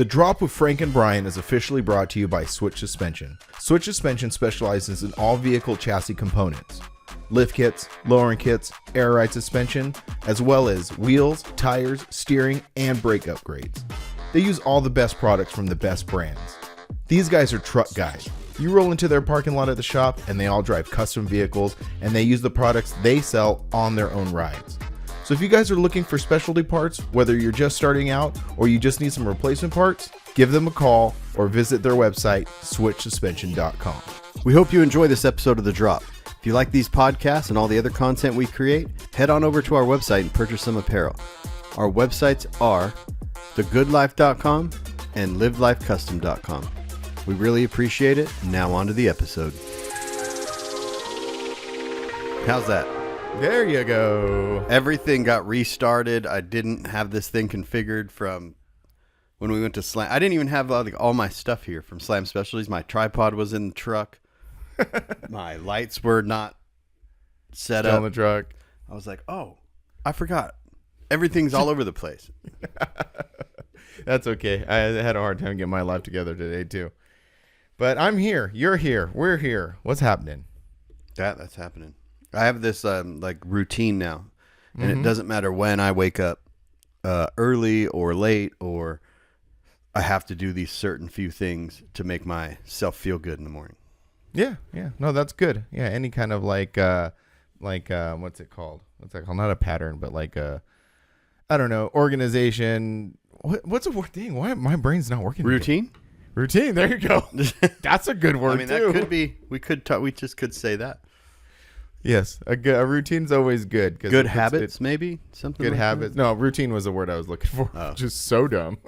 The Drop with Frank and Brian is officially brought to you by Switch Suspension. Switch Suspension specializes in all vehicle chassis components, lift kits, lowering kits, air ride suspension, as well as wheels, tires, steering, and brake upgrades. They use all the best products from the best brands. These guys are truck guys. You roll into their parking lot at the shop and they all drive custom vehicles and they use the products they sell on their own rides. So if you guys are looking for specialty parts, whether you're just starting out or you just need some replacement parts, give them a call or visit their website, switchsuspension.com. We hope you enjoy this episode of The Drop. If you like these podcasts and all the other content we create, head on over to our website and purchase some apparel. Our websites are thegoodlife.com and livelifecustom.com. We really appreciate it. Now on to the episode. How's that? There you go. Everything got restarted. I didn't have this thing configured from when we went to Slam. I didn't even have all my stuff here from Slam Specialties. My tripod was in the truck. My lights were not set Still up in the truck. I was like, oh, I forgot. Everything's all over the place. That's okay. I had a hard time getting my life together today too. But I'm here. You're here. We're here. What's happening? That's happening. I have this routine now, and it doesn't matter when I wake up, early or late, or I have to do these certain few things to make myself feel good in the morning. Yeah. No, that's good. Yeah, any kind of what's it called? What's that called? Not a pattern, but I don't know, organization. What's a word thing? Why my brain's not working? Routine? Today? Routine. There you go. That's a good word. I mean, too. that could be. We just could say that. Yes, a routine's always good. Good habits, maybe something. Good like habits. That? No, routine was the word I was looking for. Oh. Just so dumb.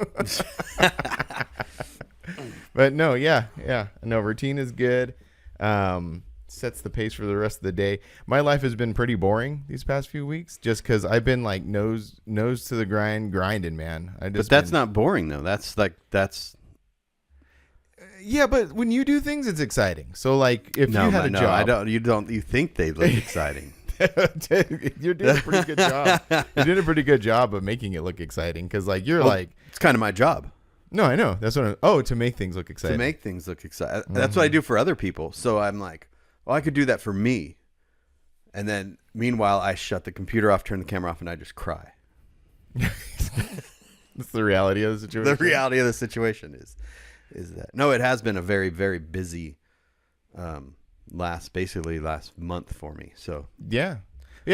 But no, yeah. No, routine is good. Sets the pace for the rest of the day. My life has been pretty boring these past few weeks, just because I've been like nose to the grinding, man. But that's not boring though. That's. Yeah, but when you do things, it's exciting. So, like, if you had a job, You think they look exciting? You're doing a pretty good job. You're doing a pretty good job of making it look exciting because, like, it's kind of my job. No, I know. That's what. To make things look exciting. To make things look exciting. That's what I do for other people. So I'm like, well, I could do that for me, and then meanwhile, I shut the computer off, turn the camera off, and I just cry. That's the reality of the situation. The reality of the situation is that it has been a very, very busy last month for me. So yeah.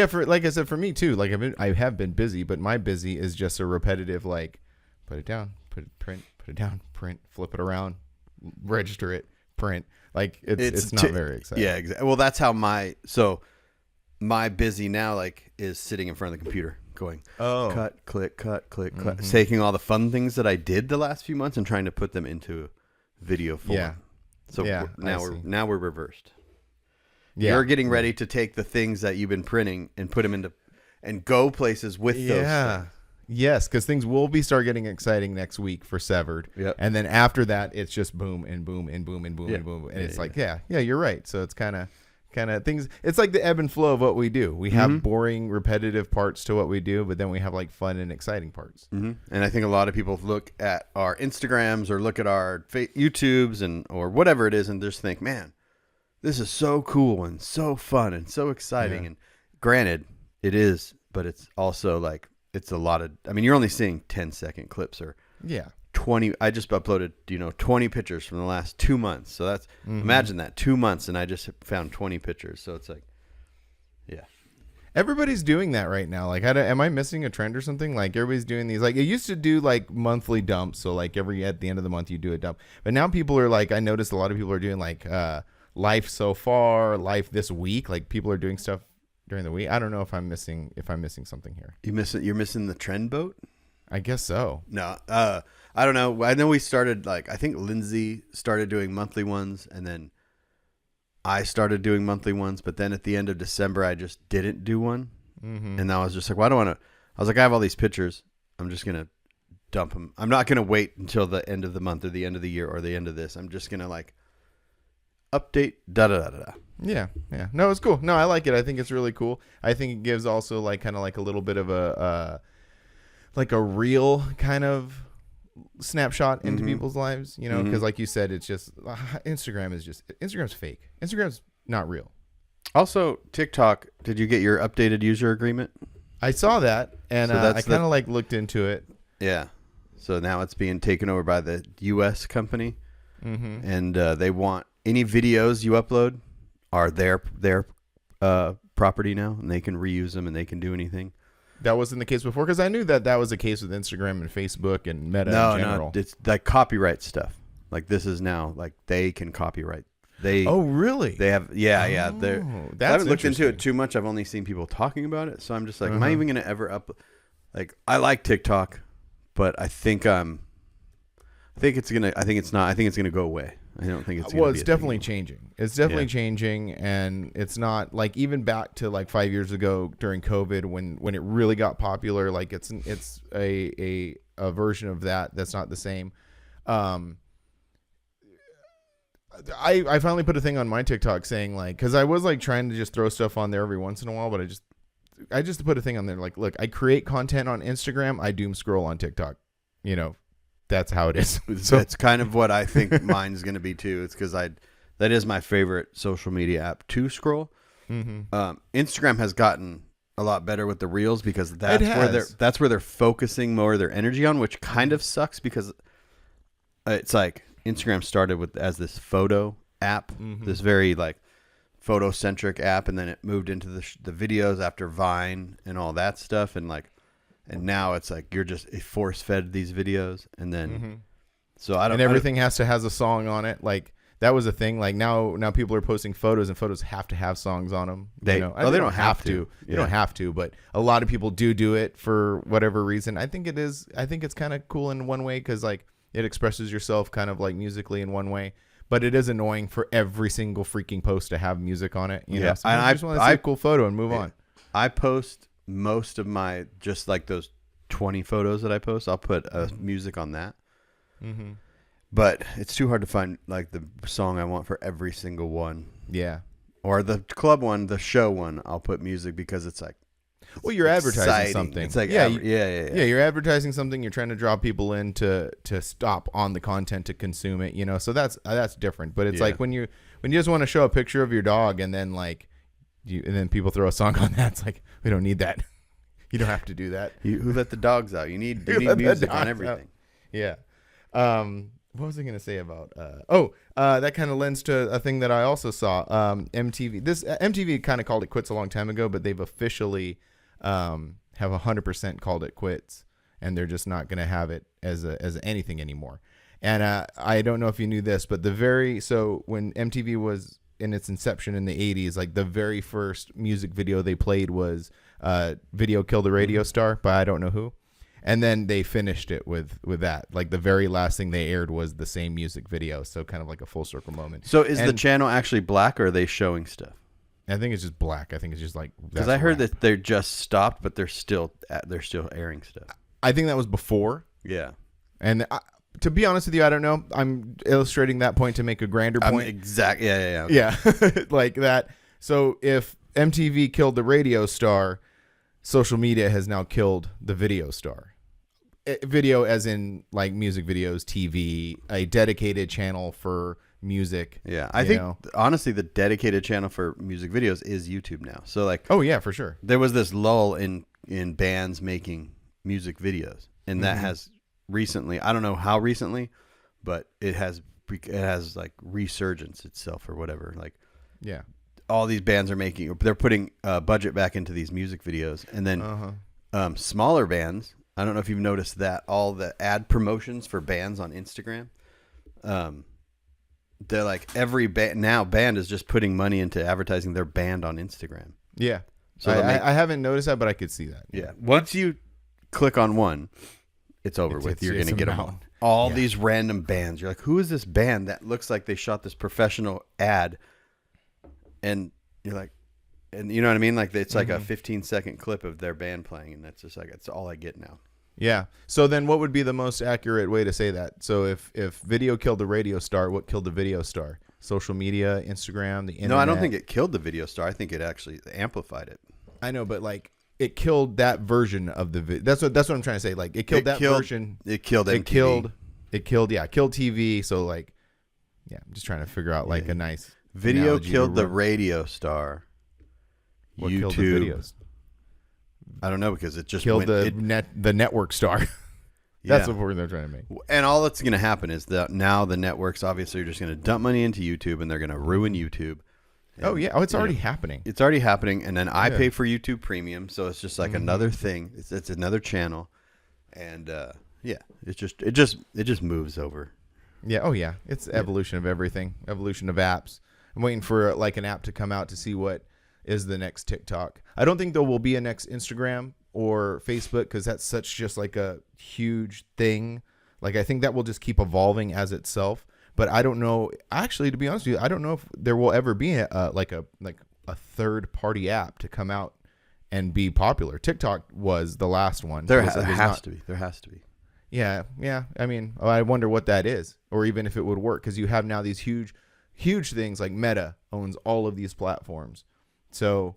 For like I said, for me too. Like I have been busy, but my busy is just a repetitive like put it down, print, put it down, print, flip it around, register it, print. Like it's not very exciting. Yeah, exactly. Well, that's how my busy now like is sitting in front of the computer. Going cut, click, taking all the fun things that I did the last few months and trying to put them into video form. Yeah. So now we're reversed. Yeah. You're getting ready to take the things that you've been printing and put them into and go places with those things. Yes, because things will start getting exciting next week for Severed. Yep. And then after that, it's just boom and boom and boom and boom and boom. And it's you're right. So it's kind of things. It's like the ebb and flow of what we do. We have boring, repetitive parts to what we do, but then we have like fun and exciting parts. Mm-hmm. And I think a lot of people look at our Instagrams or look at our YouTubes or whatever it is and just think, man, this is so cool and so fun and so exciting. Yeah. And granted, it is, but it's also like it's a lot of. I mean, you're only seeing 10-second clips or 20. I just uploaded 20 pictures from the last 2 months. So that's imagine that 2 months and I just found 20 pictures. So it's like, yeah. Everybody's doing that right now. Like, am I missing a trend or something? Like, everybody's doing these. Like, it used to do like monthly dumps. So like at the end of the month you do a dump. But now people are like, I noticed a lot of people are doing like life so far, life this week. Like people are doing stuff during the week. I don't know if I'm missing something here. You're missing the trend boat? I guess so. No, I don't know. I know we started I think Lindsay started doing monthly ones and then I started doing monthly ones, but then at the end of December, I just didn't do one. Mm-hmm. And I was just like, well, I don't want to, I was like, I have all these pictures. I'm just going to dump them. I'm not going to wait until the end of the month or the end of the year or the end of this. I'm just going to like update, da-da-da-da-da. Yeah. No, it's cool. No, I like it. I think it's really cool. I think it gives also like kind of like a little bit of a like a real kind of snapshot into people's lives, you know, because like you said, it's just Instagram's fake. Instagram's not real. Also, TikTok, did you get your updated user agreement? I saw that, and So I kind of like looked into it. Yeah. So now it's being taken over by the U.S. company, and they want any videos you upload are their property now, and they can reuse them and they can do anything. That wasn't the case before, because I knew that was the case with Instagram and Facebook and Meta in general. No, it's like copyright stuff. Like this is now like they can copyright. Oh, really? They have, yeah. I haven't looked into it too much. I've only seen people talking about it, so I'm just like, am I even gonna ever Like, I like TikTok, but I think it's gonna go away. I don't think it's. Well, it's definitely changing. It's definitely changing, and it's not like even back to like 5 years ago during COVID when it really got popular. Like it's a version of that's not the same. I finally put a thing on my TikTok saying like, because I was like trying to just throw stuff on there every once in a while, but I just put a thing on there like, look, I create content on Instagram, I doom scroll on TikTok. You know, that's how it is. So it's kind of what I think mine's going to be too. It's because that is my favorite social media app to scroll. Instagram has gotten a lot better with the reels because that's where they're focusing more of their energy on, which kind of sucks because it's like Instagram started as this photo app, this very like photo centric app, and then it moved into the videos after Vine and all that stuff, and now it's like you're just force fed these videos, and then so I don't. And everything has a song on it. Like that was a thing. Like now people are posting photos, and photos have to have songs on them. They don't have to. You don't have to, but a lot of people do it for whatever reason. I think it's kind of cool in one way because like it expresses yourself kind of like musically in one way. But it is annoying for every single freaking post to have music on it. You know? So I just want to see a cool photo and move on. I post most of my, just like those 20 photos that I post, I'll put music on that. But it's too hard to find like the song I want for every single one. Yeah. Or the club one, the show one, I'll put music because it's like, well, you're advertising something. It's like, yeah, you're advertising something. You're trying to draw people in to stop on the content to consume it. You know, so that's different. But it's like when you just want to show a picture of your dog and then and then people throw a song on that. It's like, we don't need that. You don't have to do that. Who let the dogs out? You need music on everything. Out. Yeah. What was I going to say about? That kind of lends to a thing that I also saw. MTV. MTV kind of called it quits a long time ago, but they've officially have 100% called it quits, and they're just not going to have it as anything anymore. And I don't know if you knew this, but when MTV was in its inception in the 80s, like the very first music video they played was "Video Killed the Radio Star" by I don't know who. And then they finished it with that. Like the very last thing they aired was the same music video. So kind of like a full circle moment. So is the channel actually black, or are they showing stuff? I think it's just black. I think it's just like, because I heard that they're just stopped, but they're still airing stuff. I think that was before. Yeah. And to be honest with you, I don't know. I'm illustrating that point to make a grander point. Exactly. Yeah. Okay. Yeah. Like that. So if MTV killed the radio star, social media has now killed the video star. Video as in like music videos, TV, a dedicated channel for music. Yeah, I think honestly the dedicated channel for music videos is YouTube now. So like, oh yeah, for sure. There was this lull in bands making music videos, and that has recently, I don't know how recently, but it has like resurgence itself or whatever. Like, yeah, all these bands they're putting budget back into these music videos, and then smaller bands. I don't know if you've noticed that all the ad promotions for bands on Instagram, they're like every band is just putting money into advertising their band on Instagram. Yeah. So I haven't noticed that, but I could see that. Yeah. Once you click on one, it's over with. You're going to get them all these random bands. You're like, who is this band that looks like they shot this professional ad? And you're like, and you know what I mean? Like it's like a 15-second clip of their band playing, and that's just like, it's all I get now. Yeah. So then what would be the most accurate way to say that? So if video killed the radio star, what killed the video star? Social media, Instagram, the internet? No, I don't think it killed the video star. I think it actually amplified it. I know, but like it killed that version of the that's what I'm trying to say. Like it killed version. It killed MTV. It killed TV. So like, yeah, I'm just trying to figure out like a nice video killed the radio star. What YouTube killed the videos? I don't know, because it just killed went, the network star. That's what they're trying to make. And all that's going to happen is that now the networks obviously are just going to dump money into YouTube, and they're going to ruin YouTube. And, it's already happening. It's already happening, and then I pay for YouTube Premium, so it's just like another thing. It's another channel, and it just moves over. Yeah. Oh yeah. It's evolution of everything. Evolution of apps. I'm waiting for like an app to come out to see what is the next TikTok. I don't think there will be a next Instagram or Facebook, because that's such just like a huge thing. Like I think that will just keep evolving as itself. But I don't know. Actually, to be honest with you, I don't know if there will ever be a third party app to come out and be popular. TikTok was the last one. There has to be. There has to be. Yeah. I mean, I wonder what that is, or even if it would work, because you have now these huge things like Meta owns all of these platforms. So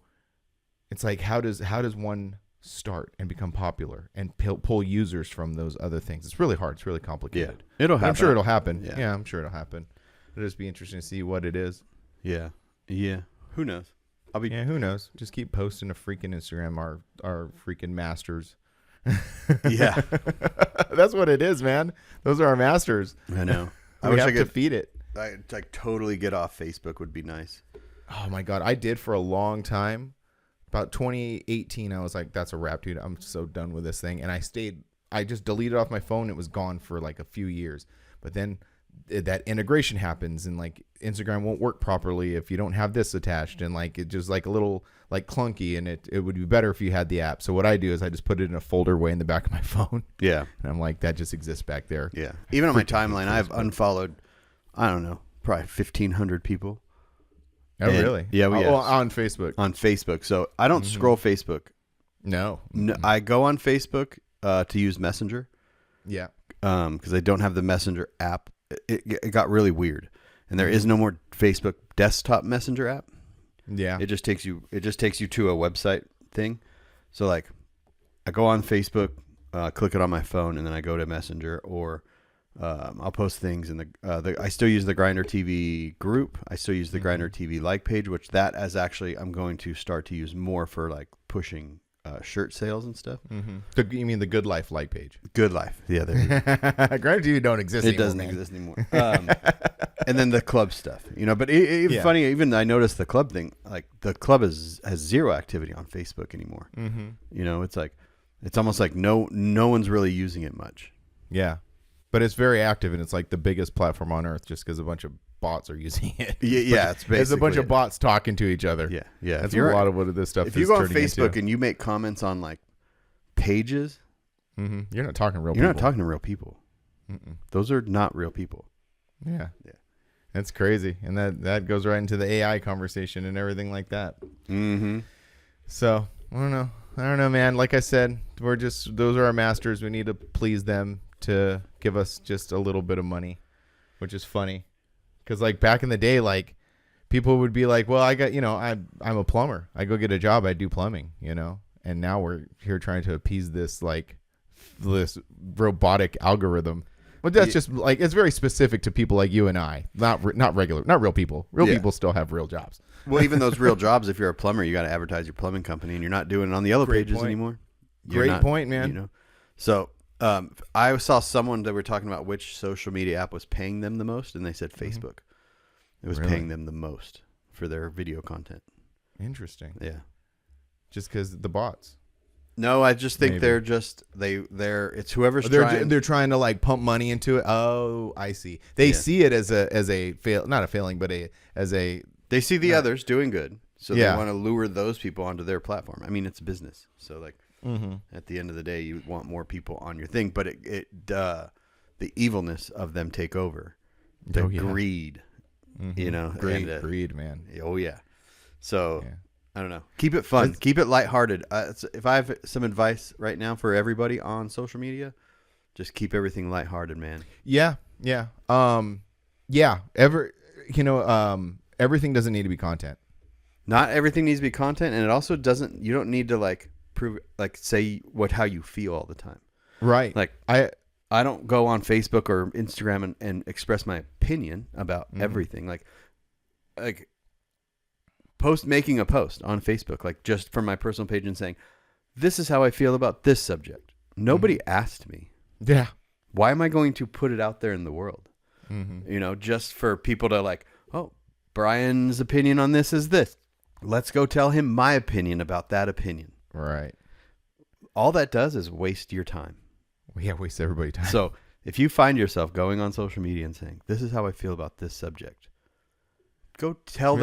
it's like, how does one start and become popular and pull users from those other things? It's really hard. It's really complicated. Yeah, it'll happen. I'm sure it'll happen. Yeah, I'm sure it'll happen. It'll just be interesting to see what it is. Yeah. Who knows? Who knows? Just keep posting to freaking Instagram our freaking masters. Yeah. That's what it is, man. Those are our masters. I know. I wish I could feed it. I like totally get off Facebook would be nice. Oh my God. I did for a long time. About 2018, I was like, that's a wrap, dude. I'm so done with this thing. And I just deleted it off my phone. It was gone for like a few years. But then that integration happens, and like Instagram won't work properly if you don't have this attached, and like it just like a little like clunky, and it would be better if you had the app. So what I do is I just put it in a folder way in the back of my phone. Yeah. And I'm like, that just exists back there. Yeah. Even on my timeline, I've unfollowed, I don't know, probably 1,500 people. Oh, really? Yeah. On Facebook. On Facebook. So I don't scroll Facebook. No. I go on Facebook to use Messenger. Yeah. Because I don't have the Messenger app. It got really weird, and there is no more Facebook desktop Messenger app. Yeah. It just takes you to a website thing. So like, I go on Facebook, click it on my phone, and then I go to Messenger, or I'll post things in the I still use the Grindr TV group. I still use the Grindr TV like page, which that is actually I'm going to start to use more for like pushing shirt sales and stuff. Mm-hmm. You mean the Good Life like page? Good Life. Yeah, there you go. Grindr TV don't exist anymore. It doesn't exist anymore. And then the club stuff, but funny, even I noticed the club thing, like the club has zero activity on Facebook anymore. Mm-hmm. It's like, it's almost like no one's really using it much. Yeah. But it's very active, and it's like the biggest platform on earth just because a bunch of bots are using it. Yeah, it's basically it's a bunch of bots talking to each other. Yeah. That's a lot of what this stuff is. If you go on Facebook and you make comments on like pages, you're not talking to real people. You're not talking to real people. Those are not real people. Yeah. That's crazy, and that goes right into the AI conversation and everything like that. Mm-hmm. So I don't know, man. Like I said, those are our masters. We need to please them to give us just a little bit of money, which is funny, because like back in the day, like people would be like, well, I got, I'm a plumber, I go get a job, I do plumbing, and now we're here trying to appease this robotic algorithm. But that's just like, it's very specific to people like you and I, not real people. People still have real jobs. Well, even those real jobs, if you're a plumber, you got to advertise your plumbing company, and you're not doing it on the yellow pages anymore. Great point, man. So I saw someone that were talking about which social media app was paying them the most, and they said Facebook. It was paying them the most for their video content. Interesting. Yeah. Just because the bots. No, I just think they're it's whoever's trying. They're trying to like pump money into it. Oh, I see. They see it as a fail, not a failing, but they see the others doing good, so they want to lure those people onto their platform. I mean, it's business, so like. At the end of the day, you want more people on your thing, but the evilness of them take over, the greed, greed, man. Oh yeah. So I don't know. Keep it fun. Keep it lighthearted. If I have some advice right now for everybody on social media, just keep everything lighthearted, man. Yeah. Everything doesn't need to be content. Not everything needs to be content, and it also doesn't. You don't need to like prove like say how you feel all the time. Right. Like I don't go on Facebook or Instagram and express my opinion about everything. Like making a post on Facebook, like just from my personal page and saying, this is how I feel about this subject. Nobody asked me. Yeah. Why am I going to put it out there in the world? You know, just for people to like, oh, Brian's opinion on this is this. Let's go tell him my opinion about that opinion. Right. All that does is waste your time. Yeah, waste everybody's time. So if you find yourself going on social media and saying, this is how I feel about this subject, go tell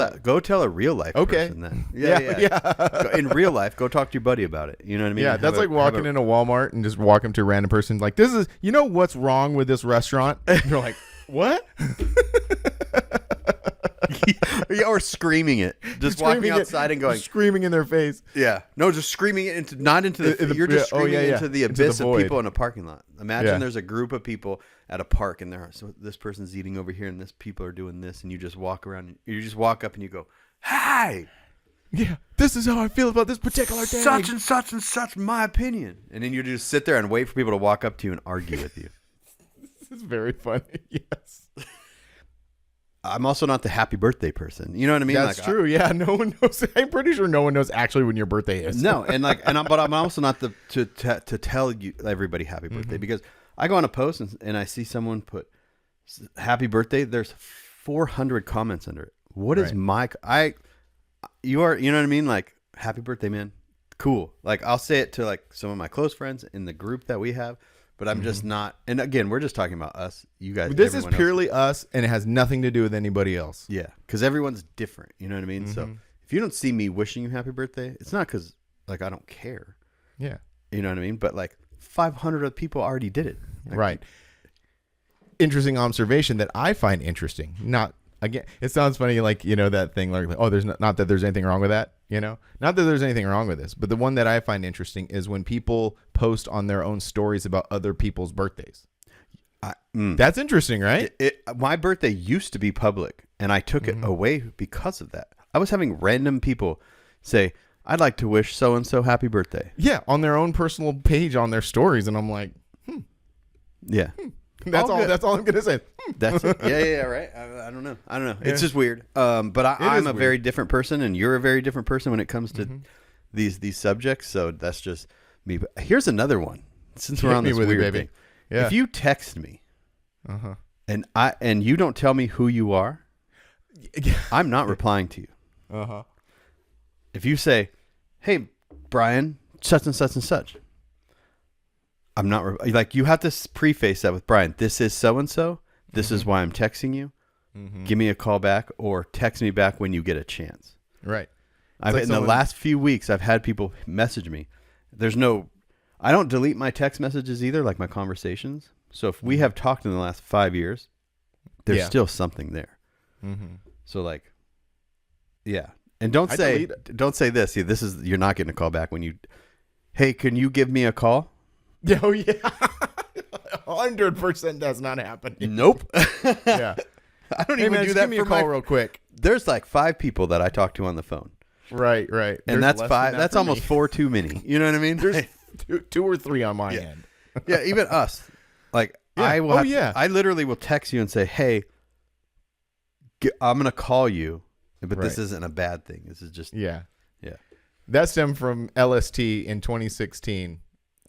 a real life person that. Yeah. In real life, go talk to your buddy about it. You know what I mean? Yeah, that's like walking into Walmart and just walking to a random person like, this is, you know what's wrong with this restaurant? And you're like, what? Or screaming it. Just walking outside and going. Screaming in their face. Yeah. No, just screaming it not into the you're just screaming into the abyss of people in a parking lot. Imagine there's a group of people at a park and so this person's eating over here and this people are doing this, and you just walk around, you just walk up and you go, "Hi. Yeah, this is how I feel about this particular thing. Such and such and such, my opinion." And then you just sit there and wait for people to walk up to you and argue with you. This is very funny. Yes. I'm also not the happy birthday person. You know what I mean? That's like, true. Yeah, no one knows. I'm pretty sure no one knows actually when your birthday is. No, but I'm also not to tell you everybody happy birthday, because I go on a post and I see someone put happy birthday. There's 400 comments under it. What is you know what I mean? Like, happy birthday, man. Cool. Like, I'll say it to like some of my close friends in the group that we have. But I'm just not, and again, we're just talking about us, you guys. This is purely us, and it has nothing to do with anybody else. Yeah, because everyone's different. You know what I mean? So if you don't see me wishing you happy birthday, it's not because like I don't care. Yeah, you know what I mean. But like 500 of people already did it. Like, right. Interesting observation that I find interesting. Not again, it sounds funny, like, you know, that thing like, oh, there's not that there's anything wrong with that. You know, not that there's anything wrong with this, but the one that I find interesting is when people post on their own stories about other people's birthdays. That's interesting, right? My birthday used to be public, and I took it away because of that. I was having random people say, "I'd like to wish so and so happy birthday." Yeah, on their own personal page on their stories, and I'm like, yeah. That's all. That's all I'm gonna say. That's it. Yeah, right. I don't know. Yeah. It's just weird. But I'm a very different person, and you're a very different person when it comes to these subjects. So that's just me. But here's another one. Since we're on this weird thing, if you text me, and you don't tell me who you are, I'm not replying to you. If you say, "Hey, Brian, such and such and such," I'm not like, you have to preface that with, "Brian, this is so and so. This is why I'm texting you. Give me a call back, or text me back when you get a chance." Right. In the last few weeks, I've had people message me. I don't delete my text messages either, like my conversations. So if we have talked in the last 5 years, there's still something there. So like, yeah. And don't say this. See, you're not getting a call back when you, "Hey, can you give me a call?" Oh, yeah. 100% that's not happening. Nope. Yeah. I don't even do that. Give me a call real quick. There's like 5 people that I talk to on the phone. Right. And that's 5. That's almost 4 too many. You know what I mean? There's 2 or 3 on my end. Yeah, even us. Like, I will. I literally will text you and say, "Hey, I'm gonna call you," but this isn't a bad thing. This is just yeah. That stemmed from LST in 2016.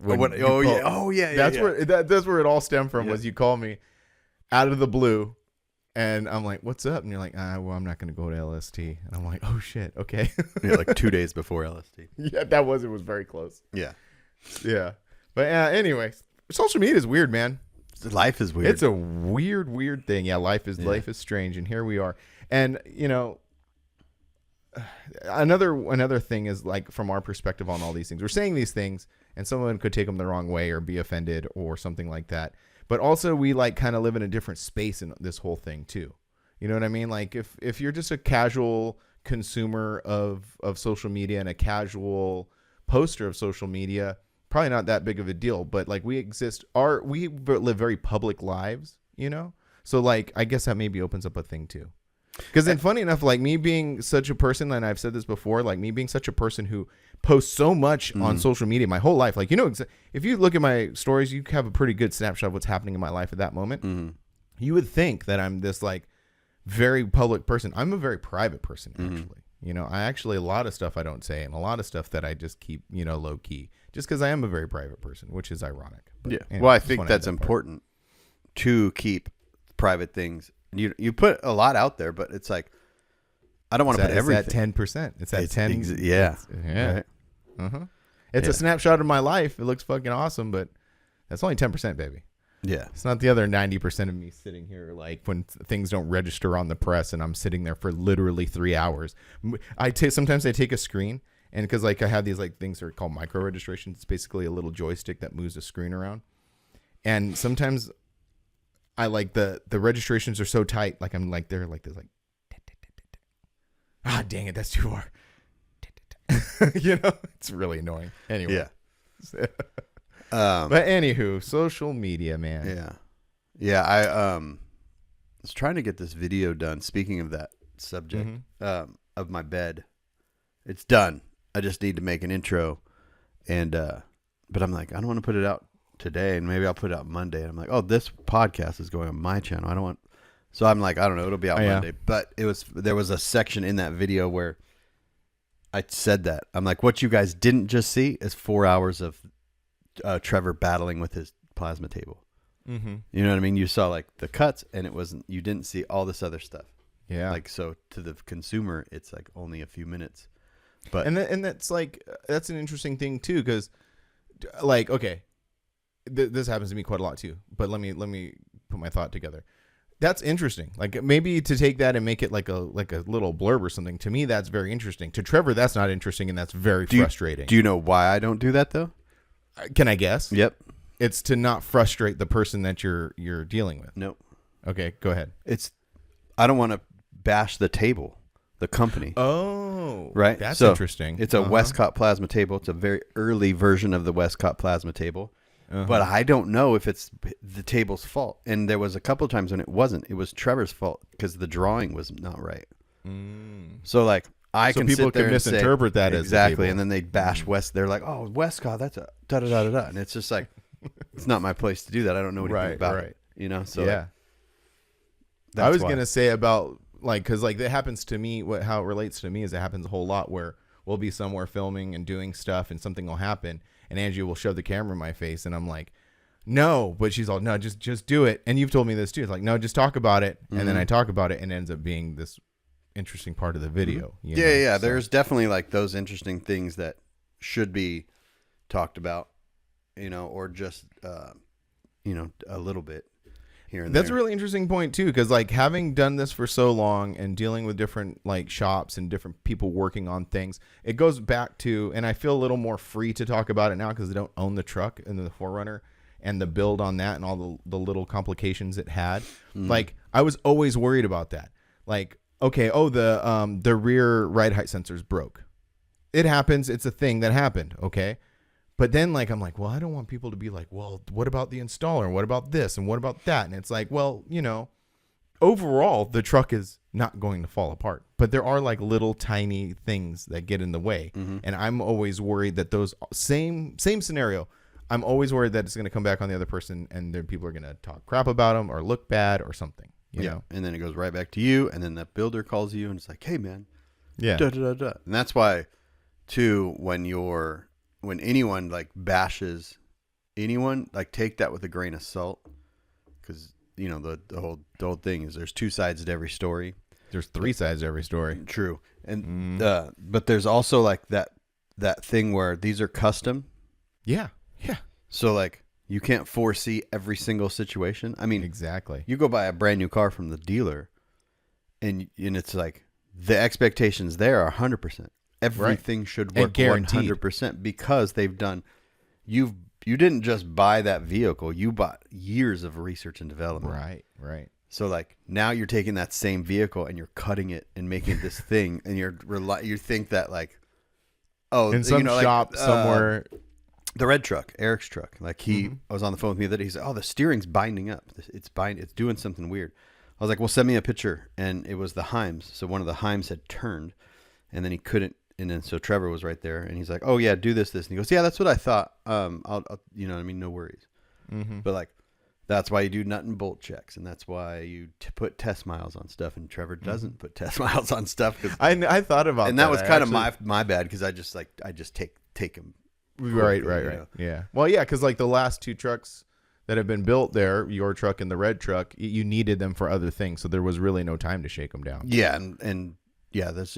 That's where it all stemmed from. Was you call me out of the blue, and I'm like, "What's up?" And you're like, "Well, I'm not going to go to LST." And I'm like, "Oh shit, okay." Like 2 days before LST. Yeah, it was very close. Yeah. But anyway, social media is weird, man. Life is weird. It's a weird thing. Yeah, life is strange, and here we are. And you know, another thing is, like, from our perspective on all these things, we're saying these things, and someone could take them the wrong way or be offended or something like that. But also, we like kind of live in a different space in this whole thing too. You know what I mean? Like, if you're just a casual consumer of social media and a casual poster of social media, probably not that big of a deal. But like, we live very public lives, you know? So like, I guess that maybe opens up a thing too. Because then, funny enough, like me being such a person, and I've said this before, like me being such a person who post so much on social media my whole life. Like, if you look at my stories, you have a pretty good snapshot of what's happening in my life at that moment. You would think that I'm this like very public person. I'm a very private person, actually. I actually, a lot of stuff I don't say, and a lot of stuff that I just keep, low key, just because I am a very private person, which is ironic. But anyway, Well, I think that's important to keep private things. You put a lot out there, but it's like, I don't want to put everything. It's that 10%. It's that 10. Yeah. Yeah. Right. It's a snapshot of my life. It looks fucking awesome, but that's only 10%, baby. Yeah. It's not the other 90% of me sitting here like when things don't register on the press and I'm sitting there for literally 3 hours. Sometimes I take a screen, and because like I have these like things that are called micro registrations. It's basically a little joystick that moves a screen around. And sometimes I like the registrations are so tight, like I'm like they're like this like dang it, that's too far. It's really annoying. Anyway. Yeah. But anywho, social media, man. Yeah. Yeah. I was trying to get this video done. Speaking of that subject, of my bed, it's done. I just need to make an intro, and but I'm like, I don't want to put it out today, and maybe I'll put it out Monday. And I'm like, oh, this podcast is going on my channel. I don't want. So I'm like, I don't know. It'll be out Monday. But there was a section in that video where I said that. I'm like, what you guys didn't just see is 4 hours of Trevor battling with his plasma table. You know what I mean? You saw like the cuts, and you didn't see all this other stuff. Yeah. Like, so to the consumer, it's like only a few minutes. But and that's like, that's an interesting thing too, because like, okay, this happens to me quite a lot too. But let me put my thought together. That's interesting. Like, maybe to take that and make it like a little blurb or something. To me, that's very interesting. To Trevor, that's not interesting, and that's very frustrating. Do you know why I don't do that though? Can I guess? Yep. It's to not frustrate the person that you're dealing with. Nope. Okay, go ahead. I don't want to bash the table, the company. Oh, right. That's interesting. It's a Westcott plasma table. It's a very early version of the Westcott plasma table. But I don't know if it's the table's fault. And there was a couple of times when it wasn't. It was Trevor's fault because the drawing was not right. So like So people can misinterpret that as exactly, and then they bash West. They're like, "Oh, Westcott, that's a da da da da," and it's just like, it's not my place to do that. I don't know anything about it. So yeah. I was gonna say about like, because like that happens to me. How it relates to me is it happens a whole lot where we'll be somewhere filming and doing stuff, and something will happen, and Angie will shove the camera in my face, and I'm like, no, but she's all, no, just do it. And you've told me this too. It's like, no, just talk about it, and then I talk about it, and it ends up being this interesting part of the video. Yeah. So there's definitely like those interesting things that should be talked about, or just a little bit here and there. That's a really interesting point too, because like having done this for so long and dealing with different like shops and different people working on things, it goes back to, and I feel a little more free to talk about it now because I don't own the truck and the 4Runner and the build on that and all the little complications it had. Like I was always worried about that. Like, okay, the rear ride height sensors broke. It happens. It's a thing that happened. Okay. But then like, I'm like, well, I don't want people to be like, well, what about the installer? What about this? And what about that? And it's like, well, overall the truck is not going to fall apart, but there are like little tiny things that get in the way. And I'm always worried that those same scenario, I'm always worried that it's going to come back on the other person and then people are going to talk crap about them or look bad or something, you know? And then it goes right back to you. And then that builder calls you and it's like, hey man, yeah. Da, da, da, da. And that's why too, when anyone like bashes anyone, like take that with a grain of salt. Cause the whole thing is there's two sides to every story. There's three sides to every story. True. And, but there's also like that thing where these are custom. Yeah. Yeah. So like you can't foresee every single situation. I mean, exactly. You go buy a brand new car from the dealer and it's like the expectations there are 100%. Everything should work 100% because they've done, you didn't just buy that vehicle. You bought years of research and development. Right. So like now you're taking that same vehicle and you're cutting it and making it this thing. And you think that like, oh, in some shop somewhere. The red truck, Eric's truck. Like I was on the phone with me the other day. He said, oh, the steering's binding up. It's doing something weird. I was like, well, send me a picture. And it was the Heims. So one of the Heims had turned and then he couldn't. And then so Trevor was right there, and he's like, "Oh yeah, do this." And he goes, "Yeah, that's what I thought. I'll you know what I mean, no worries." Mm-hmm. But like, that's why you do nut and bolt checks, and that's why you put test miles on stuff. And Trevor doesn't put test miles on stuff. I thought about that. And that was kind of my bad because I just take him. Right. You know? Yeah. Well, yeah, because like the last 2 trucks that have been built there, your truck and the red truck, you needed them for other things, so there was really no time to shake them down. Yeah, and yeah, that's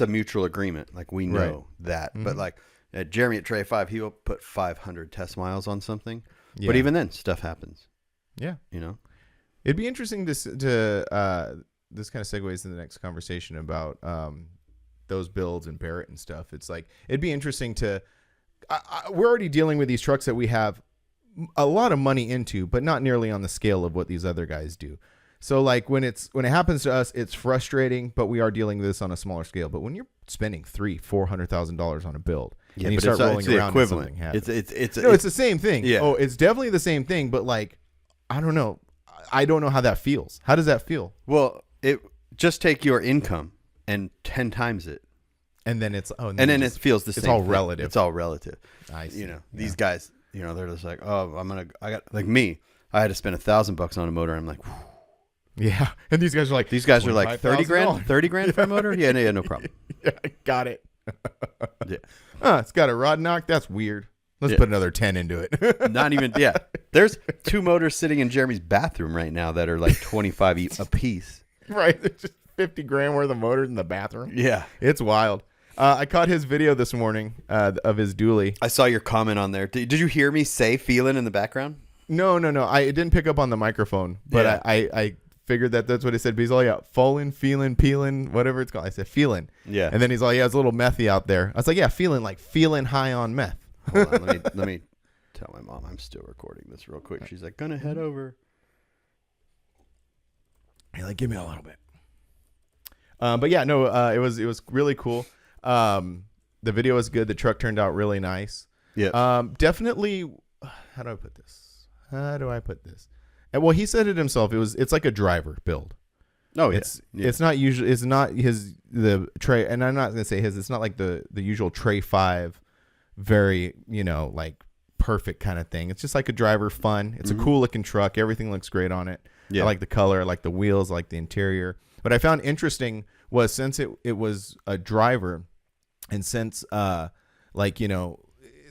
a mutual agreement. Like we know that, but like Jeremy at Trey 5, he will put 500 test miles on something, but even then, stuff happens. Yeah, you know, it'd be interesting to this kind of segues into the next conversation about those builds and Barrett and stuff. It's like it'd be interesting to. We're already dealing with these trucks that we have a lot of money into, but not nearly on the scale of what these other guys do. So like when it happens to us, it's frustrating, but we are dealing with this on a smaller scale. But when you're spending $300,000-$400,000 on a build, and you start rolling around, the equivalent. It's the same thing. Yeah. Oh, it's definitely the same thing. But like, I don't know how that feels. How does that feel? Well, just take your income and 10 times it. And then it's and then it feels the same. It's all thing. relative. It's all relative. I see. You know, these guys, you know, they're just like, oh, I got like me. I had to spend $1,000 on a motor. I'm like, whew. Yeah. And these guys are like 30 grand, 30 grand for a motor. Yeah, no problem. Yeah, got it. Yeah. It's got a rod knock. That's weird. Let's put another 10 into it. Not even. Yeah. There's 2 motors sitting in Jeremy's bathroom right now that are like 25 a piece. Right. There's just 50 grand worth of motors in the bathroom. Yeah. It's wild. I caught his video this morning of his dually. I saw your comment on there. Did you hear me say feeling in the background? No. I didn't pick up on the microphone, but Yeah. I figured that's what he said. But he's all, yeah, falling, feeling, peeling, whatever it's called. I said, feeling. Yeah. And then he's all, yeah, it's a little methy out there. I was like, yeah, feeling high on meth. Hold on, let me tell my mom I'm still recording this real quick. She's like, gonna head over. You're like, give me a little bit. But yeah, no, it was really cool. The video was good. The truck turned out really nice. Yeah. Definitely. How do I put this? And, well, he said it himself. It's like a driver build. Oh, yeah. It's not usually. It's not the Trey. And I'm not gonna say his. It's not like the usual Trey 5, very like perfect kind of thing. It's just like a driver fun. It's a cool looking truck. Everything looks great on it. Yeah. I like the color. I like the wheels. I like the interior. What I found interesting was since it was a driver, and since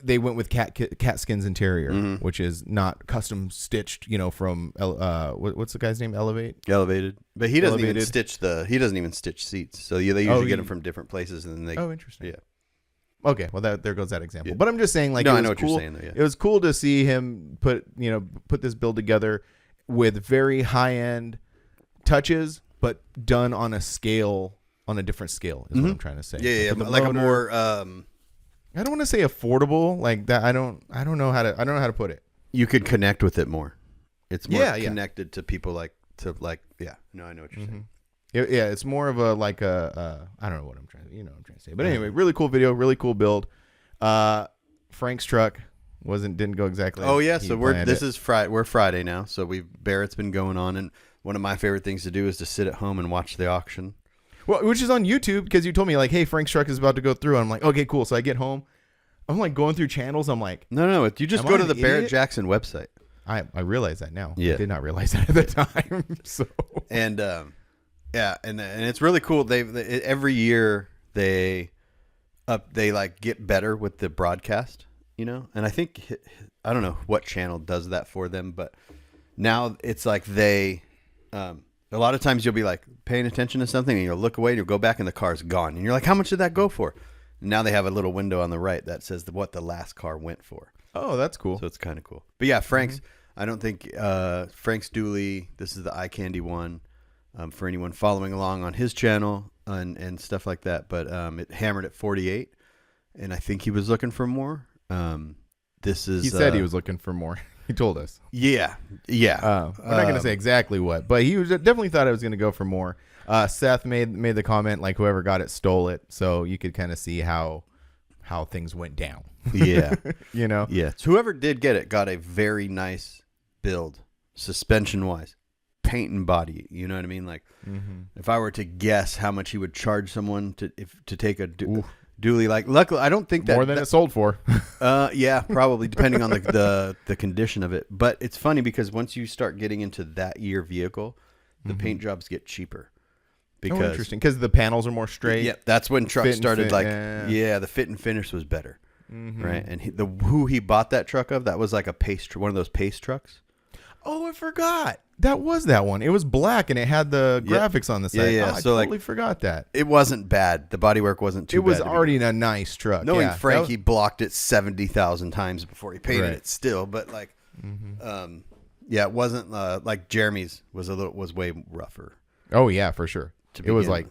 they went with cat skins interior, which is not custom stitched, from what's the guy's name? Elevated. But he doesn't even stitch seats. So they usually get them from different places, and then they. Oh, interesting. Yeah. Okay, well there goes that example. Yeah. But I'm just saying, like, I know what you're saying, though. Yeah. It was cool to see him put this build together with very high end touches, but done on a different scale is what I'm trying to say. Yeah, like a more. I don't want to say affordable like that. I don't know how to put it. You could connect with it more. It's more connected to people I know what you're saying. Yeah, it's more of a like a I don't know what I'm trying to say. But anyway, really cool video, really cool build. Frank's truck didn't go exactly. Oh yeah, so we're Friday now. So Barrett's been going on, and one of my favorite things to do is to sit at home and watch the auction. Well, which is on YouTube because you told me like, hey, Frank's truck is about to go through. And I'm like, okay, cool. So I get home, I'm like going through channels. I'm like, no, you just go to the Barrett Jackson website. I realize that now. Yeah. I did not realize that at the time. So and and it's really cool. Every year they like get better with the broadcast, And I think I don't know what channel does that for them, but now it's like they. A lot of times you'll be like paying attention to something and you'll look away and you'll go back and the car's gone. And you're like, how much did that go for? And now they have a little window on the right that says what the last car went for. Oh, that's cool. So it's kind of cool. But yeah, Frank's, I don't think Frank's dually, this is the eye candy one for anyone following along on his channel and stuff like that. But it hammered at 48 and I think he was looking for more. He said he was looking for more. He told us. Yeah. We're not going to say exactly what, but he definitely thought I was going to go for more. Seth made the comment like whoever got it stole it, so you could kind of see how things went down. Yeah. Yeah. So whoever did get it got a very nice build, suspension wise, paint and body. You know what I mean? Like if I were to guess how much he would charge someone to take a dually, like luckily I don't think that more than it sold for. Yeah, probably depending on the condition of it. But it's funny because once you start getting into that year vehicle, the paint jobs get cheaper. Because, interesting. Because the panels are more straight. Yeah, that's when trucks started the fit and finish was better, right? And who he bought that truck of, that was like one of those pace trucks. Oh, I forgot. That was that one. It was black and it had the graphics on the side. Yeah. Oh, I totally forgot that. It wasn't bad. The bodywork wasn't too bad. It was already a nice truck. Knowing Frank, he blocked it 70,000 times before he painted it still. But like, it wasn't like Jeremy's was way rougher. Oh, yeah, for sure. It was like,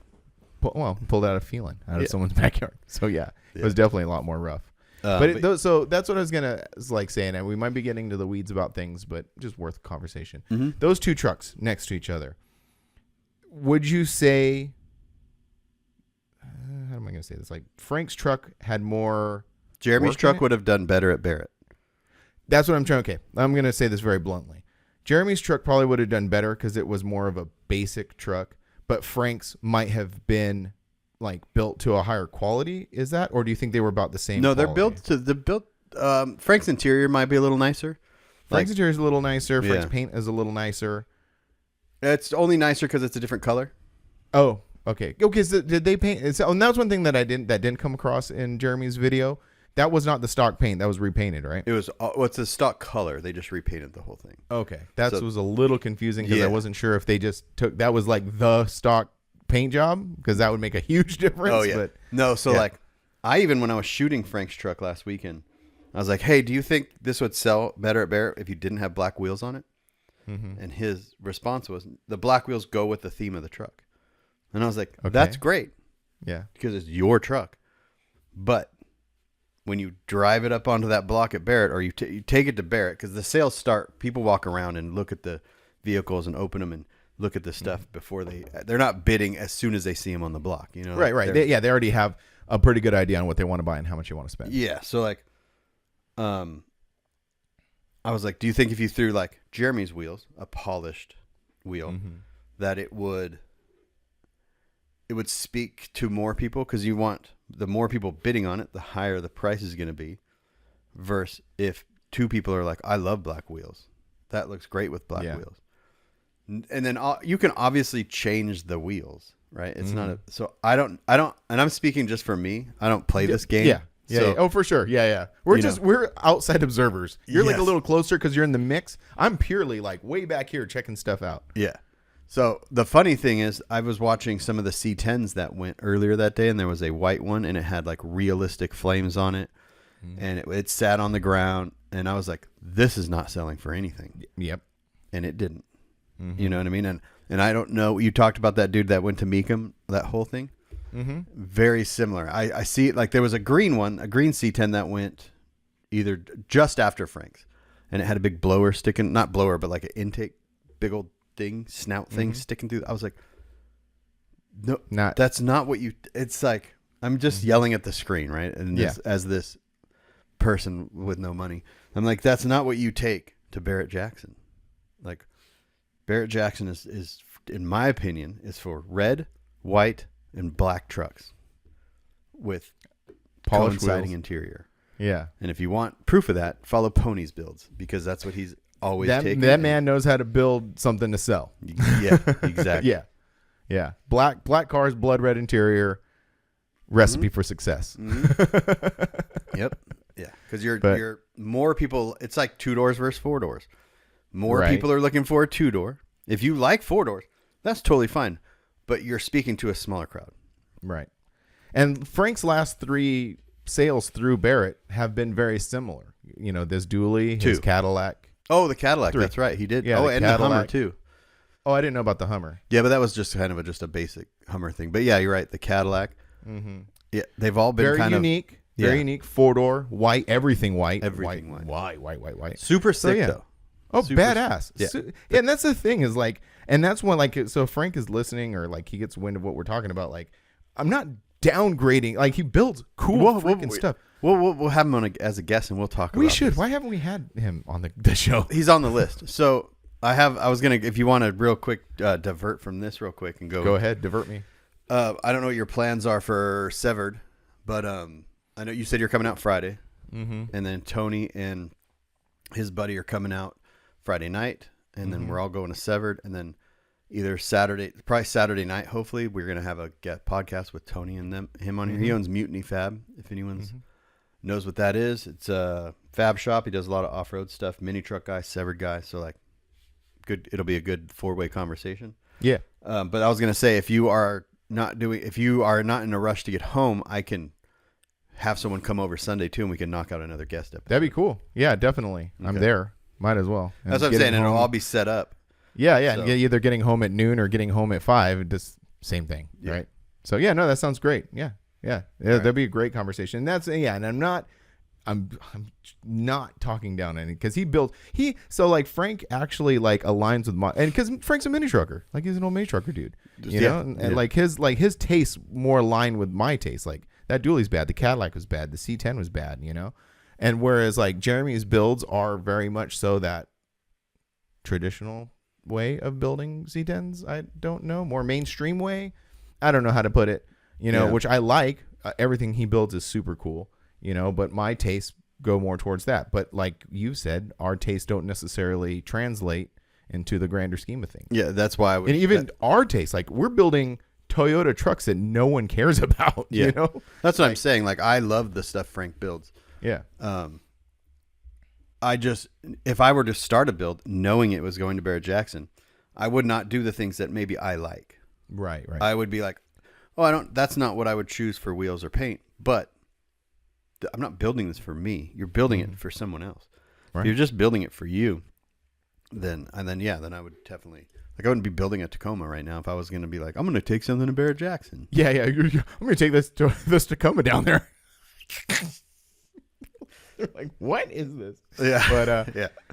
pulled out a feeling out of someone's backyard. So, it was definitely a lot more rough. So that's what I was gonna saying, and we might be getting to the weeds about things, but just worth conversation. Those two trucks next to each other. Would you say? How am I gonna say this? Like Frank's truck had more. Jeremy's truck would have done better at Barrett. That's what I'm trying. Okay, I'm gonna say this very bluntly. Jeremy's truck probably would have done better because it was more of a basic truck, but Frank's might have been like built to a higher quality. Is that, or do you think they were about the same? No, quality? they're built. Frank's interior might be a little nicer. Frank's interior is a little nicer. Frank's paint is a little nicer. It's only nicer because it's a different color. Oh, okay. Okay. So did they paint? And that was one thing that didn't come across in Jeremy's video. That was not the stock paint. That was repainted, right? It was. It's a stock color. They just repainted the whole thing. Okay, that was a little confusing because I wasn't sure if they just took that was like the stock paint job, because that would make a huge difference. Oh yeah. But like I even when I was shooting Frank's truck last weekend, I was like, hey, do you think this would sell better at Barrett if you didn't have black wheels on it? And his response was, the black wheels go with the theme of the truck. And I was like, that's great. Yeah. Because it's your truck. But when you drive it up onto that block at Barrett, or you take it to Barrett, because the sales start, people walk around and look at the vehicles and open them and look at the stuff before they're not bidding as soon as they see them on the block, you know? Right. They already have a pretty good idea on what they want to buy and how much you want to spend. Yeah. So like, I was like, do you think if you threw like Jeremy's wheels, a polished wheel, that it would speak to more people? Because you want the more people bidding on it, the higher the price is going to be. Versus if two people are like, I love black wheels, that looks great with black wheels. And then you can obviously change the wheels, right? It's not so I don't, and I'm speaking just for me. I don't play this game. Yeah. So, Oh, for sure. Yeah. We're outside observers. You're like a little closer because you're in the mix. I'm purely like way back here checking stuff out. Yeah. So the funny thing is, I was watching some of the C10s that went earlier that day, and there was a white one, and it had like realistic flames on it, and it sat on the ground, and I was like, this is not selling for anything. Yep. And it didn't. You know what I mean? And I don't know. You talked about that dude that went to Mecum, that whole thing. Very similar. I see it like there was a green C10 that went either just after Frank's, and it had a big blower sticking, not blower, but like an intake, big old thing, snout thing sticking through. I was like, no, that's not what you, it's like, I'm just yelling at the screen, right? And as this person with no money, I'm like, that's not what you take to Barrett Jackson. Like Barrett Jackson is in my opinion, is for red, white, and black trucks with polished coinciding interior. Yeah. And if you want proof of that, follow Pony's builds, because that's what he's always taking. That man knows how to build something to sell. Yeah, exactly. Yeah. Black cars, blood red interior, recipe for success. Yep. Yeah. Because you're more people, it's like 2 doors versus 4 doors. More people are looking for a 2-door. If you like 4 doors, that's totally fine. But you're speaking to a smaller crowd. Right. And Frank's last 3 sales through Barrett have been very similar. You know, this dually, his Cadillac. Oh, the Cadillac. 3. That's right. He did. Yeah, and the Hummer too. Oh, I didn't know about the Hummer. Yeah, but that was just kind of just a basic Hummer thing. But yeah, you're right. The Cadillac. Yeah, they've all been very unique. Very unique. 4-door, white, everything white. Everything white. White. Super sick though. Oh, Super badass. Yeah. And that's the thing is like, and that's when like, so if Frank is listening or like he gets wind of what we're talking about, like I'm not downgrading. Like he builds cool freaking stuff. We'll have him on as a guest and we'll talk about We should. this. Why haven't we had him on the show? He's on the list. So I was gonna, if you want to real quick divert from this real quick and Go ahead, divert me. I don't know what your plans are for Severed, but I know you said you're coming out Friday, and then Tony and his buddy are coming out Friday night, and then we're all going to Severed, and then either probably Saturday night. Hopefully, we're gonna have a podcast with Tony and him on here. He owns Mutiny Fab. If anyone's knows what that is, it's a fab shop. He does a lot of off-road stuff. Mini truck guy, Severed guy. So like, good. It'll be a good 4-way conversation. Yeah. But I was gonna say, if you are not in a rush to get home, I can have someone come over Sunday too, and we can knock out another guest episode. That'd be cool. Yeah, definitely. Okay. I'm there. Might as well. That's what I'm saying. And it'll all be set up. Yeah, yeah. So. Either getting home at noon or getting home at 5. Just same thing, right? So yeah, no, that sounds great. Yeah. Right. That'd be a great conversation. And that's and I'm not talking down any because so like Frank actually like aligns with my and because Frank's a mini trucker, like he's an old mini trucker dude, you know, and like his tastes more align with my taste. Like that dually's bad, the Cadillac was bad, the C10 was bad, you know, and whereas like Jeremy's builds are very much so that traditional way of building C10s. I don't know, more mainstream way. I don't know how to put it, you know, which I like. Everything he builds is super cool, you know, but my tastes go more towards that. But like you said, our tastes don't necessarily translate into the grander scheme of things. Yeah, that's why. And even our tastes, like we're building Toyota trucks that no one cares about. Yeah, you know, that's what I'm saying. Like I love the stuff Frank builds. Yeah. If I were to start a build knowing it was going to Barrett Jackson, I would not do the things that maybe I like. Right. I would be like, oh, that's not what I would choose for wheels or paint, but I'm not building this for me. You're building it for someone else. Right. If you're just building it for you, then I would definitely, like I wouldn't be building a Tacoma right now if I was going to be like, I'm going to take something to Barrett Jackson. Yeah. I'm going to take this Tacoma down there. Like, what is this? Yeah. But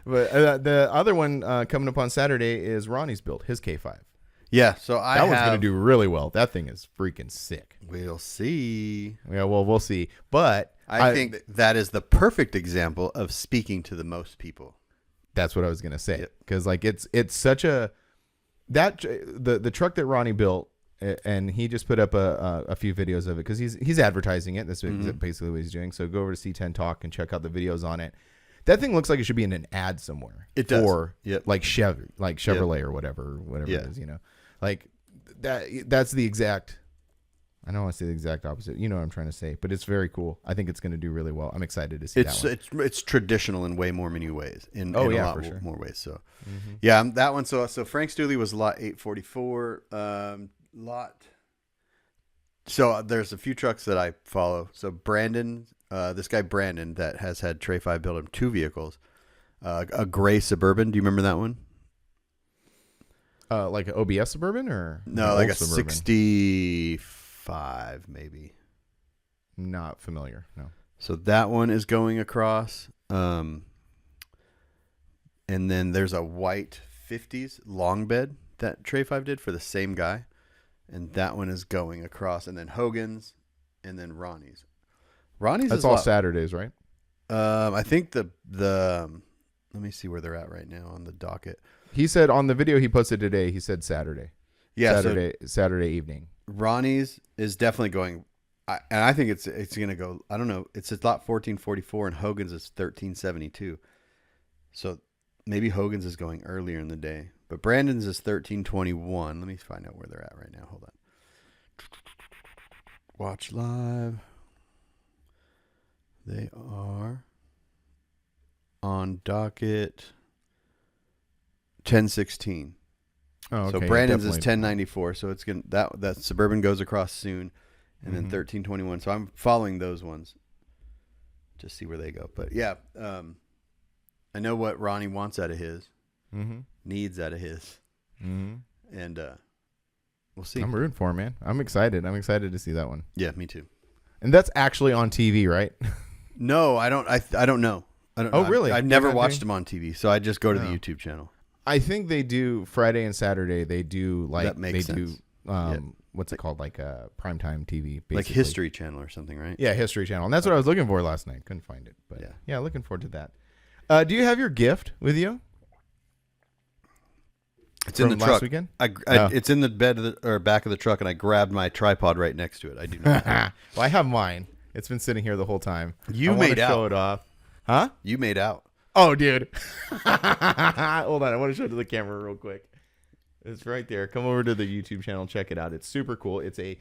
But the other one coming up on Saturday is Ronnie's build, his K5. Yeah, so that one's going to do really well. That thing is freaking sick. We'll see. Yeah, well, we'll see. But I think that is the perfect example of speaking to the most people. That's what I was going to say. Because like it's such the truck that Ronnie built, and he just put up a few videos of it because he's advertising it. That's basically what he's doing. So go over to C10 Talk and check out the videos on it. That thing looks like it should be in an ad somewhere. It does. Or like Chevrolet or whatever it is, you know. Like that's the exact, I don't want to say the exact opposite. You know what I'm trying to say, but it's very cool. I think it's going to do really well. I'm excited to see that one. It's traditional in way more many ways. In a lot more ways. So that one. So Frank Stooley was lot 844 lot. So there's a few trucks that I follow. So Brandon, this guy Brandon that has had Trey 5 build him 2 vehicles, a gray Suburban. Do you remember that one? Like an OBS Suburban or no, like a Suburban? 65 maybe. Not familiar. No. So that one is going across, and then there's a white 50s long bed that Trey 5 did for the same guy, and that one is going across, and then Hogan's, and then Ronnie's. That's all Saturdays, right? I think the let me see where they're at right now on the docket. He said on the video he posted today, he said Saturday. Yeah, Saturday evening. Ronnie's is definitely going, and I think it's going to go. I don't know. It's lot 1444, and Hogan's is 1372. So maybe Hogan's is going earlier in the day, but Brandon's is 1321. Let me find out where they're at right now. Hold on. Watch live. They are on docket 1016. Oh, okay. So Brandon's is 1094. So it's gonna that Suburban goes across soon, and then 1321. So I'm following those ones to see where they go. But yeah, I know what Ronnie wants out of his, needs out of his, and we'll see. I'm rooting for him, man. I'm excited. I'm excited to see that one. Yeah, me too. And that's actually on TV, right? No, I don't. I don't know. I don't. Oh, know. really? I've never watched him on TV, so I just go to the YouTube channel. I think they do Friday and Saturday. They do like that makes sense. What's it called? Like primetime TV, basically. Like History Channel or something, right? Yeah, History Channel. And that's what I was looking for last night. Couldn't find it, but yeah, looking forward to that. Do you have your gift with you? It's in the last truck. weekend? It's in the bed or back of the truck, and I grabbed my tripod right next to it. I do not. Well, I have mine. It's been sitting here the whole time. You I wanna made show out. it off. Huh? You made out. Oh, dude. Hold on. I want to show it to the camera real quick. It's right there. Come over to the YouTube channel. Check it out. It's super cool. It's a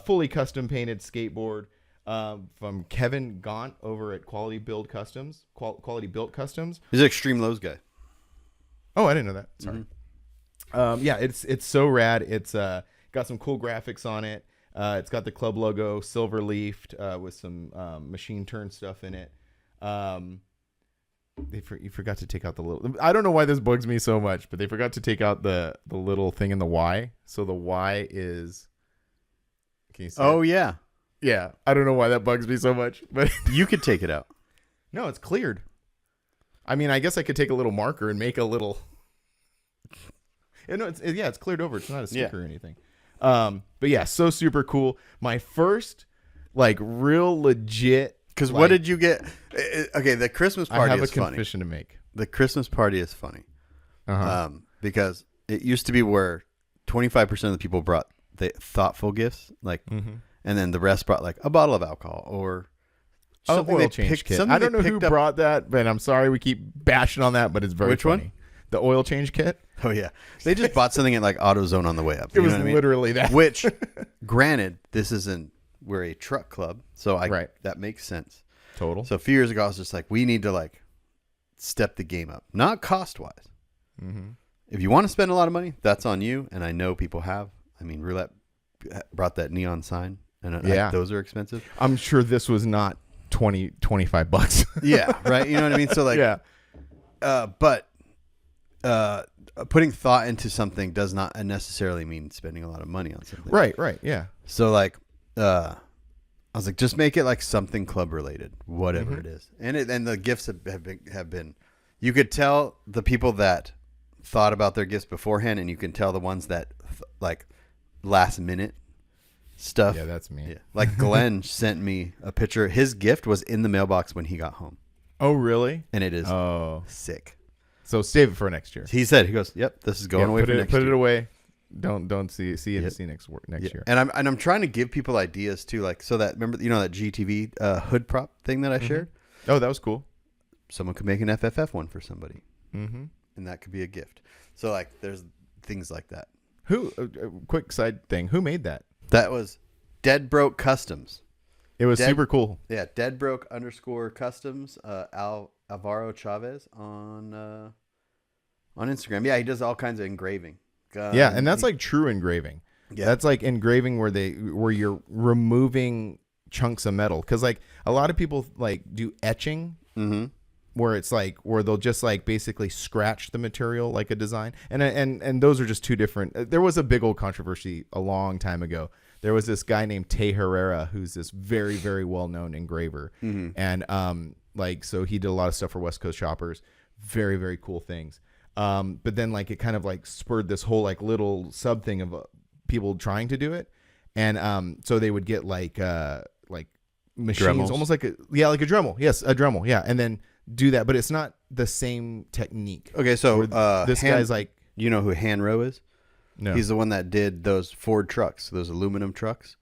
fully custom painted skateboard from Kevin Gaunt over at Quality Built Customs. He's an Extreme Lows guy. Oh, I didn't know that. Sorry. Yeah, it's so rad. It's got some cool graphics on it. It's got the club logo, silver leafed, with some machine turn stuff in it. You forgot to take out the little. I don't know why this bugs me so much, but they forgot to take out the little thing in the Y. So the Y is. Can you see? Oh it? yeah. Yeah. I don't know why that bugs me so much, but You could take it out. no, it's cleared. I mean, I guess I could take a little marker and make a little. No, it's cleared over. It's not a sticker or anything. But yeah, so super cool. My first like real legit. Because what did you get? Okay, the Christmas I party have a is funny. confession to make. The Christmas party is funny. Uh-huh. Because it used to be where 25% of the people brought the thoughtful gifts, like, and then the rest brought like a bottle of alcohol or something oil they change picked. kit. Something I don't they know who picked up. brought that, but I'm sorry we keep bashing on that, but it's very Which funny. one? The oil change kit. Oh yeah, they just bought something at like AutoZone on the way up. It was literally that. Which, granted, we're a truck club, so that makes sense. Total. So a few years ago, I was just like, we need to like step the game up, not cost wise. Mm-hmm. If you want to spend a lot of money, that's on you, and I know people have. I mean, Roulette brought that neon sign, and those are expensive. I'm sure this was not $25. Yeah, right. You know what I mean? So like, yeah. But putting thought into something does not necessarily mean spending a lot of money on something. Right. Yeah. So like, I was like, just make it like something club related, whatever it is. And the gifts have been, you could tell the people that thought about their gifts beforehand, and you can tell the ones that like last minute stuff. Yeah, that's me. Yeah. Like Glenn sent me a picture. His gift was in the mailbox when he got home. Oh, really? And it is Oh, sick. so save it for next year. He said, he goes, yep, this is going away for next year. Put it away. Don't see it next year. And I'm trying to give people ideas too, like, so that, remember, that GTV hood prop thing that I shared? Oh, that was cool. Someone could make an FFF one for somebody. Mm-hmm. And that could be a gift. So like, there's things like that. Who? Quick side thing. Who made that? That was Dead Broke Customs. It was super cool. Yeah, Dead Broke _ Customs. Alvaro Chavez on Instagram. Yeah, he does all kinds of engraving. Yeah, and that's like true engraving. Yeah, that's like engraving where you're removing chunks of metal, because like a lot of people like do etching. Mm-hmm. Where it's like where they'll just like basically scratch the material like a design, and those are just two different. There was a big old controversy a long time ago. There was this guy named Tay Herrera, who's this very, very well known engraver, and like so he did a lot of stuff for West Coast Shoppers, very, very cool things. But then like it kind of like spurred this whole like little sub thing of people trying to do it, and so they would get like machines, Dremels. almost like a Dremel, yes, a Dremel, yeah, and then do that, but it's not the same technique. Okay, so this guy's like, you know who Hanro is? no, He's the one that did those Ford trucks, those aluminum trucks.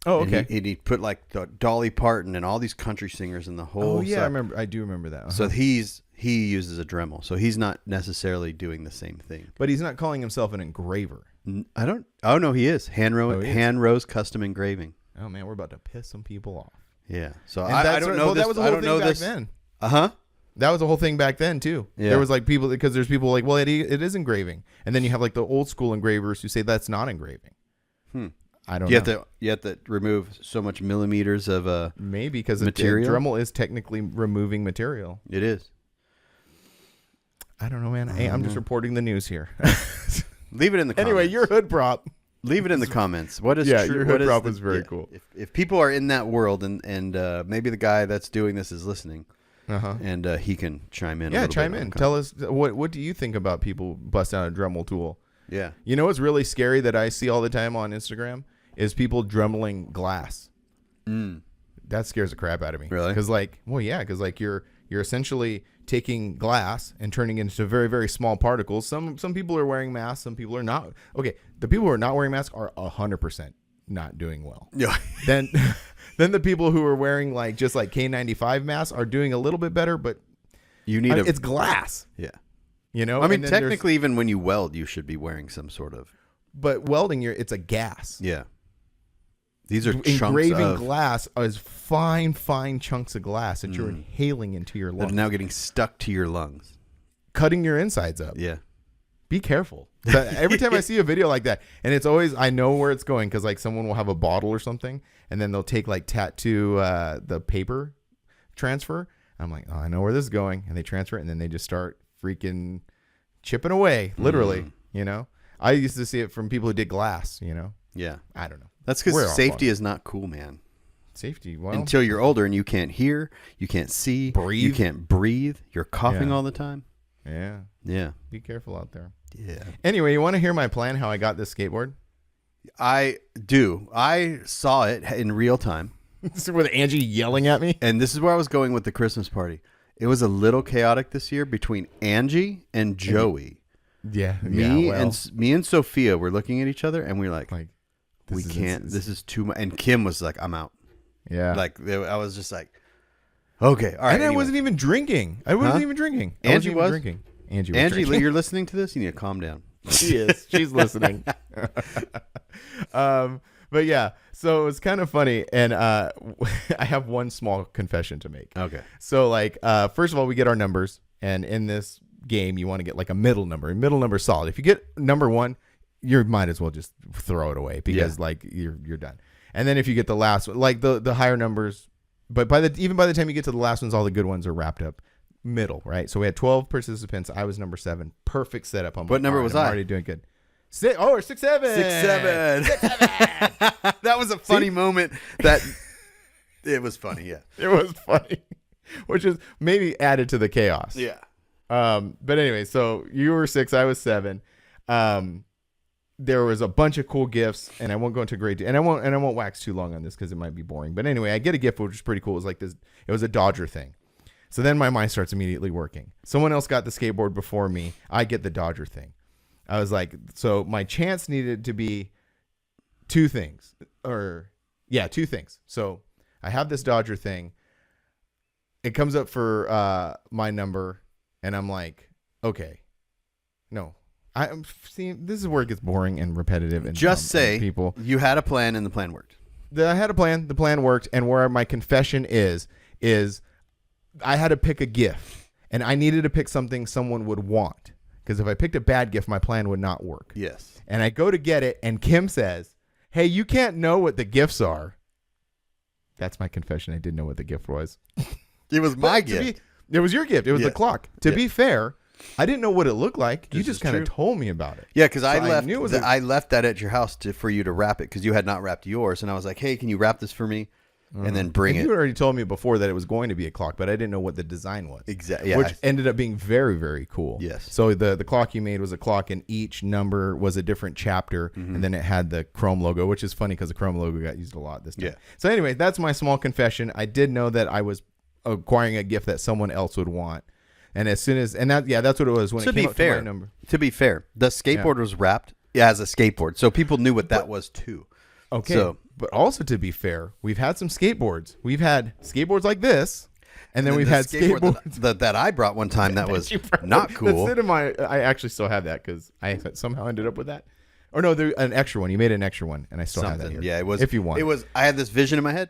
oh, And okay, he put like the Dolly Parton and all these country singers in the whole. oh yeah, set. I do remember that. So he uses a Dremel, so he's not necessarily doing the same thing. But he's not calling himself an engraver. I don't. Oh no, he is Hanro's Custom Engraving. Oh man, we're about to piss some people off. Yeah. So And I don't know this. That was a I whole don't know thing back this. then. Uh-huh. That was a whole thing back then too. Yeah. There was like people, because there's people like, well, it is engraving, and then you have like the old school engravers who say that's not engraving. I don't know. You have to remove so much millimeters of Maybe because material? Dremel is technically removing material. It is. I don't know, man. Hey, I'm just reporting the news here. Leave it in the comments. Anyway, your hood prop. Leave it in the comments. What is Yeah, true? your what hood is prop the- was very yeah, cool. If people are in that world and maybe the guy that's doing this is listening, Uh-huh. and he can chime in. Yeah, a little chime bit on in. the Tell us what do you think about people bust out a Dremel tool? Yeah. You know what's really scary that I see all the time on Instagram is people dremeling glass. That scares the crap out of me. Really? Because like, well, yeah, because like you're essentially taking glass and turning it into very, very small particles. Some people are wearing masks. Some people are not. Okay, the people who are not wearing masks are 100% not doing well. Yeah. Then the people who are wearing like just like K95 masks are doing a little bit better, but You need it's glass. Yeah. You know, I mean, And then technically, even when you weld, you should be wearing some sort of. but welding, it's a gas. Yeah. These are Engraving chunks of glass is fine chunks of glass that you're inhaling into your that lungs, are now getting stuck to your lungs. cutting your insides up. Yeah. Be careful. But every time I see a video like that, and it's always, I know where it's going because like someone will have a bottle or something, and then they'll take like tattoo the paper transfer. I'm like, oh, I know where this is going, and they transfer it, and then they just start freaking chipping away, literally. You know, I used to see it from people who did glass. You know, Yeah. I don't know. That's We're because all safety fun. is not cool, man. Safety. Well, Until you're older and you can't hear, you can't see, you Breathe. can't breathe, you're coughing Yeah. all the time. yeah. Yeah. Be careful out there. Yeah. Anyway, you want to hear my plan? How I got this skateboard? I do. I saw it in real time. With Angie yelling at me. And this is where I was going with the Christmas party. It was a little chaotic this year between Angie and Joey. Yeah. Me and Sophia were looking at each other and we were like we this is- can't. This is too much. And Kim was like, I'm out. Yeah. I was just like, okay, all right. And I anyway. wasn't even drinking. I wasn't Huh? even drinking. I Angie wasn't even was? drinking. Angie was Angie, drinking. you're listening to this. You need to calm down. She is. She's listening. But yeah, so it was kind of funny. And I have one small confession to make. Okay. So like, first of all, we get our numbers. And in this game, you want to get like a middle number. A middle number is solid. If you get number one, you might as well just throw it away because like you're done. And then if you get the last one, like the higher numbers, but even by the time you get to the last ones, all the good ones are wrapped up. Middle, right? So we had 12 participants. I was number 7. Perfect setup. What number was I? I'm already doing good. 6, or 6, 7. 6, 7. That was a funny moment. That it was funny. Yeah. It was funny, which is maybe added to the chaos. Yeah. But anyway, so you were 6, I was 7. There was a bunch of cool gifts, and I won't go into great detail, and I won't wax too long on this because it might be boring. But anyway, I get a gift which was pretty cool. It was like this. It was a Dodger thing. So then my mind starts immediately working. Someone else got the skateboard before me. I get the Dodger thing. I was like, so my chance needed to be 2 things. 2 things. So I have this Dodger thing. It comes up for my number, and I'm like, okay, no. I'm seeing this is where it gets boring and repetitive. And Just say people, you had a plan and the plan worked. I had a plan. The plan worked, and where my confession is I had to pick a gift, and I needed to pick something someone would want. Because if I picked a bad gift, my plan would not work. Yes. And I go to get it, and Kim says, hey, you can't know what the gifts are. That's my confession. I didn't know what the gift was. It was my gift. It was your gift. It was the clock. To be fair, I didn't know what it looked like. You This just is kind of true. told me about it. Yeah, because So I I left. knew it was I left that at your house for you to wrap it because you had not wrapped yours, and I was like, "Hey, can you wrap this for me?" And then bring And it. you already told me before that it was going to be a clock, but I didn't know what the design was. Exactly. Yeah. Which ended up being very, very cool. Yes. So the clock you made was a clock, and each number was a different chapter, and then it had the Chrome logo, which is funny because the Chrome logo got used a lot this time. Yeah. So anyway, that's my small confession. I did know that I was acquiring a gift that someone else would want, and as soon as that's what it was when to it came be up to fair, my number. to be fair, the skateboard was wrapped as a skateboard, so people knew what that was too. Okay. So- but also to be fair, we've had some skateboards. We've had skateboards like this, and then we've the had skateboard skateboards. that I brought one time that was You probably- not cool. That's in my. I actually still have that because I somehow ended up with that. Or no, there an extra one. You made an extra one, and I still have that Something. here. Yeah, it was. If you want, it was. I had this vision in my head.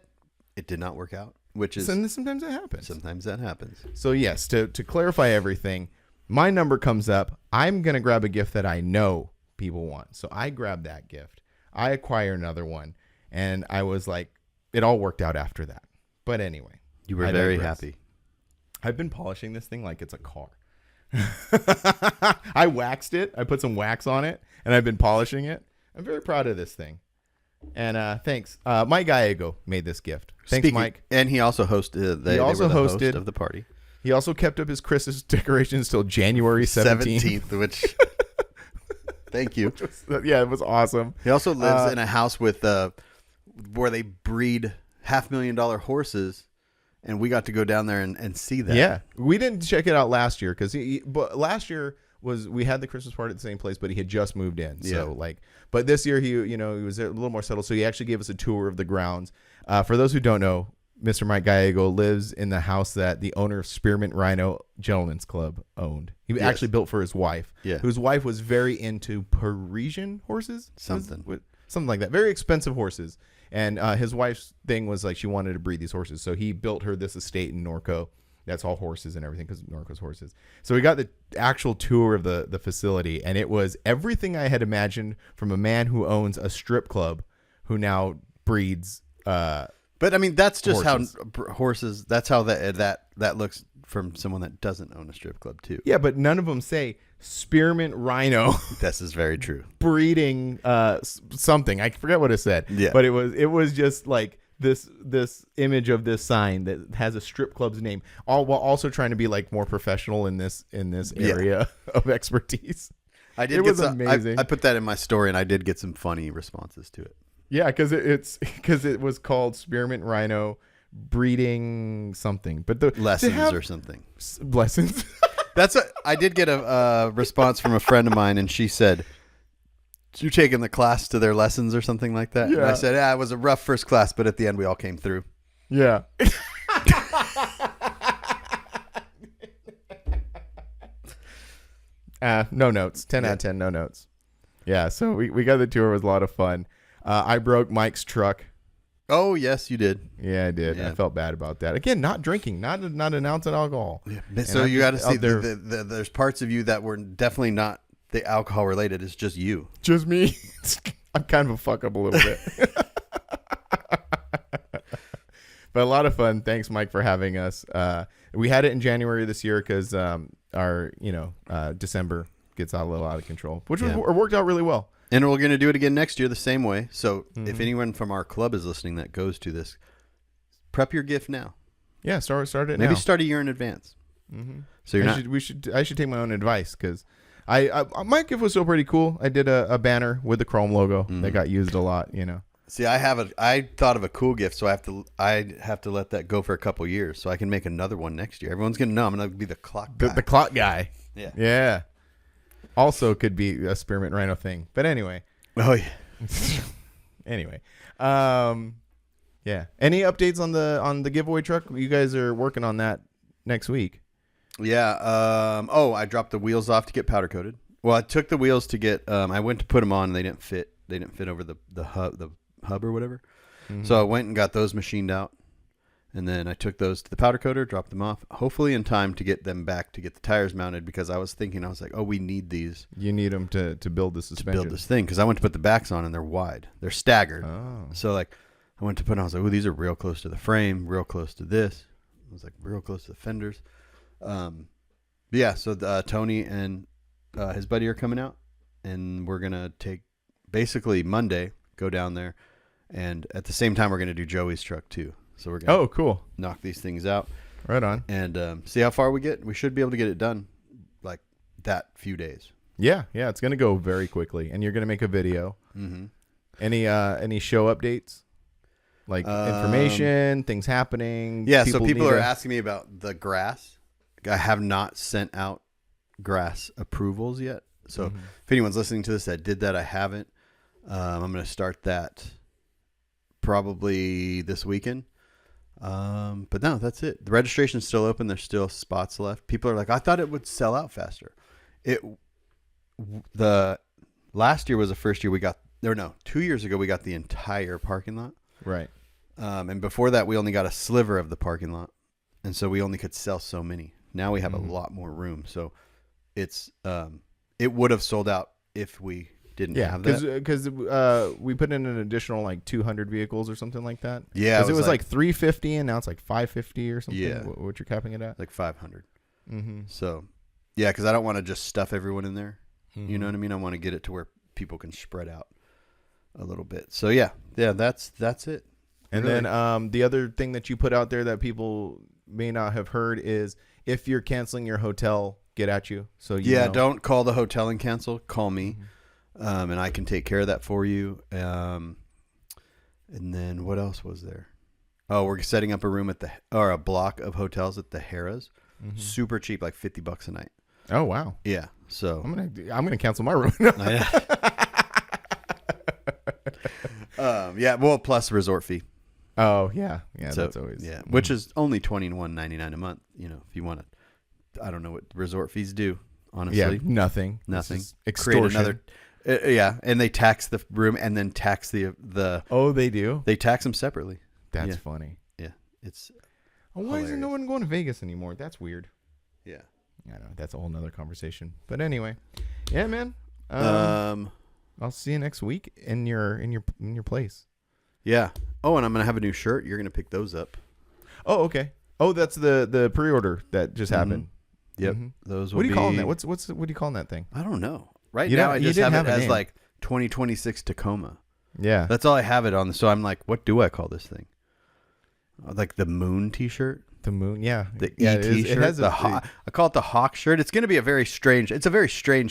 It did not work out, which is Sometimes it happens. sometimes that happens. So yes, to clarify everything, my number comes up. I'm gonna grab a gift that I know people want. So I grab that gift. I acquire another one, and I was like, it all worked out after that. But anyway, You were I very digress. happy. I've been polishing this thing like it's a car. I waxed it. I put some wax on it, and I've been polishing it. I'm very proud of this thing. And thanks. Mike Gallego made this gift. Thanks, Speaking- Mike. And he also hosted. They also were the host hosted- of the party. He also kept up his Christmas decorations till January 17th. Which. Thank you. Yeah, it was awesome. He also lives in a house with where they breed $500,000 horses and we got to go down there and see that. Yeah, we didn't check it out last year because but last year we had the Christmas party at the same place, but he had just moved in. So but this year he was a little more settled. So he actually gave us a tour of the grounds. For those who don't know, Mr. Mike Gallego lives in the house that the owner of Spearmint Rhino Gentlemen's Club owned. He actually built for his wife, whose wife was very into Parisian horses, something like that. Very expensive horses. And his wife's thing was like she wanted to breed these horses. So he built her this estate in Norco. That's all horses and everything because Norco's horses. So we got the actual tour of the facility, and it was everything I had imagined from a man who owns a strip club who now breeds But I mean, that's just horses. how horses. That's how that looks from someone that doesn't own a strip club too. Yeah, but none of them say Spearmint Rhino This is very true. breeding something. I forget what it said. Yeah. But it was just like this image of this sign that has a strip club's name, all while also trying to be like more professional in this area of expertise. I did. It was amazing. I put that in my story, and I did get some funny responses to it. Yeah, because it was called Spearmint Rhino breeding something, but the Lessons or something. Lessons. I did get a response from a friend of mine, and she said, "You taking the class to their lessons or something like that?" And I said, "Yeah, it was a rough first class, but at the end we all came through." Yeah. No notes. 10 out of 10. No notes. Yeah. So we got the tour. It was a lot of fun. I broke Mike's truck. Oh yes, you did. Yeah, I did. Yeah. I felt bad about that. Again, not drinking, not announcing alcohol. Yeah. So you got to see there's parts of you that were definitely not the alcohol related. It's just you. Just me. I'm kind of a fuck up a little bit. But a lot of fun. Thanks, Mike, for having us. We had it in January this year because our December gets a little out of control, which worked out really well. And we're going to do it again next year the same way. So if anyone from our club is listening that goes to this, prep your gift now. Yeah, start it now. Maybe start a year in advance. Mm-hmm. So I should take my own advice because my gift was still pretty cool. I did a banner with the Chrome logo that got used a lot. See, I thought of a cool gift, so I have to let that go for a couple years so I can make another one next year. Everyone's gonna know I'm gonna be the clock guy. The clock guy. Yeah. Yeah. Also could be a Spearmint Rhino thing. But anyway. Oh yeah. Anyway. Yeah. Any updates on the giveaway truck? You guys are working on that next week. Yeah. I dropped the wheels off to get powder coated. Well, I took the wheels to get I went to put them on and they didn't fit. They didn't fit over the hub or whatever. Mm-hmm. So I went and got those machined out. And then I took those to the powder coater, dropped them off, hopefully in time to get them back to get the tires mounted because I was like, oh, we need these. You need them to build the suspension. To build this thing because I went to put the backs on and they're wide. They're staggered. Oh. So like I went to put on, I was like, oh, these are real close to the frame, real close to this. I was like real close to the fenders. Yeah, so Tony and his buddy are coming out and we're going to take basically Monday, go down there. And at the same time, we're going to do Joey's truck too. So we're going to knock these things out. Right on. And see how far we get. We should be able to get it done like that few days. Yeah. It's going to go very quickly. And you're going to make a video. Mm-hmm. Any show updates? Like information, things happening? Yeah, so people are asking me about the grass. I have not sent out grass approvals yet. So if anyone's listening to this that did that, I haven't. I'm going to start that probably this weekend. But no, that's it. The registration's still open. There's still spots left. People are like, I thought it would sell out faster. The last year was the first year 2 years ago we got the entire parking lot. Right. And before that we only got a sliver of the parking lot. And so we only could sell so many. Now we have a lot more room. So it's it would have sold out if we didn't have that. Because we put in an additional like 200 vehicles or something like that. Yeah. Because it was like 350 and now it's like 550 or something. Yeah. What you're capping it at? Like 500. Mm-hmm. So, yeah, because I don't want to just stuff everyone in there. Mm-hmm. You know what I mean? I want to get it to where people can spread out a little bit. So, yeah, that's it. And really. Then the other thing that you put out there that people may not have heard is if you're canceling your hotel, get at you. So don't call the hotel and cancel. Call me. Mm-hmm. And I can take care of that for you. And then what else was there? Oh, we're setting up a room at a block of hotels at the Harrah's. Mm-hmm. Super cheap, like $50 a night. Oh wow. Yeah. So I'm gonna cancel my room. yeah. Well, plus resort fee. Oh yeah. So, that's always which is only $21.99 a month. You know, if you want to. I don't know what resort fees do. Honestly, yeah, nothing. Create Extortion. another. And they tax the room and then tax the. Oh, they do. They tax them separately. That's funny. Yeah, it's. Why isn't no one going to Vegas anymore? That's weird. Yeah. I know that's a whole nother conversation. But anyway, yeah, man. I'll see you next week in your place. Yeah. Oh, and I'm gonna have a new shirt. You're gonna pick those up. Oh, okay. Oh, that's the pre-order that just happened. Yep. Those. Will what do you call that? What are you calling that thing? I don't know. Right now, I just have it as like 2026 Tacoma. Yeah. That's all I have it on. So I'm like, what do I call this thing? Like the moon T-shirt. The moon, yeah. The ET shirt. It has I call it the Hawk shirt. It's going to be a very strange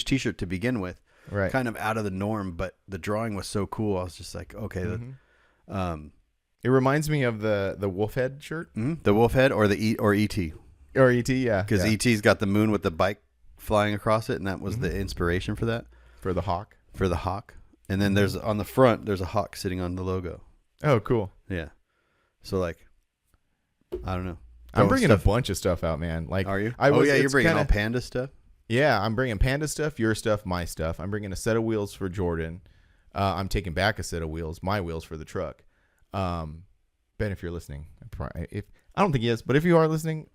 T-shirt to begin with. Right. Kind of out of the norm, but the drawing was so cool. I was just like, okay. It reminds me of the wolf head shirt. Mm-hmm. The wolf head or ET. Or ET, yeah. Because ET's got the moon with the bike flying across it, and that was the inspiration for that. For the hawk. And then there's on the front, there's a hawk sitting on the logo. Oh, cool. Yeah. So like, I don't know. I'm bringing a bunch of stuff out, man. Like, are you? You're bringing all Panda stuff. Yeah, I'm bringing Panda stuff, your stuff, my stuff. I'm bringing a set of wheels for Jordan. I'm taking back a set of wheels, my wheels for the truck. Ben, if you're listening, I don't think he is, but if you are listening,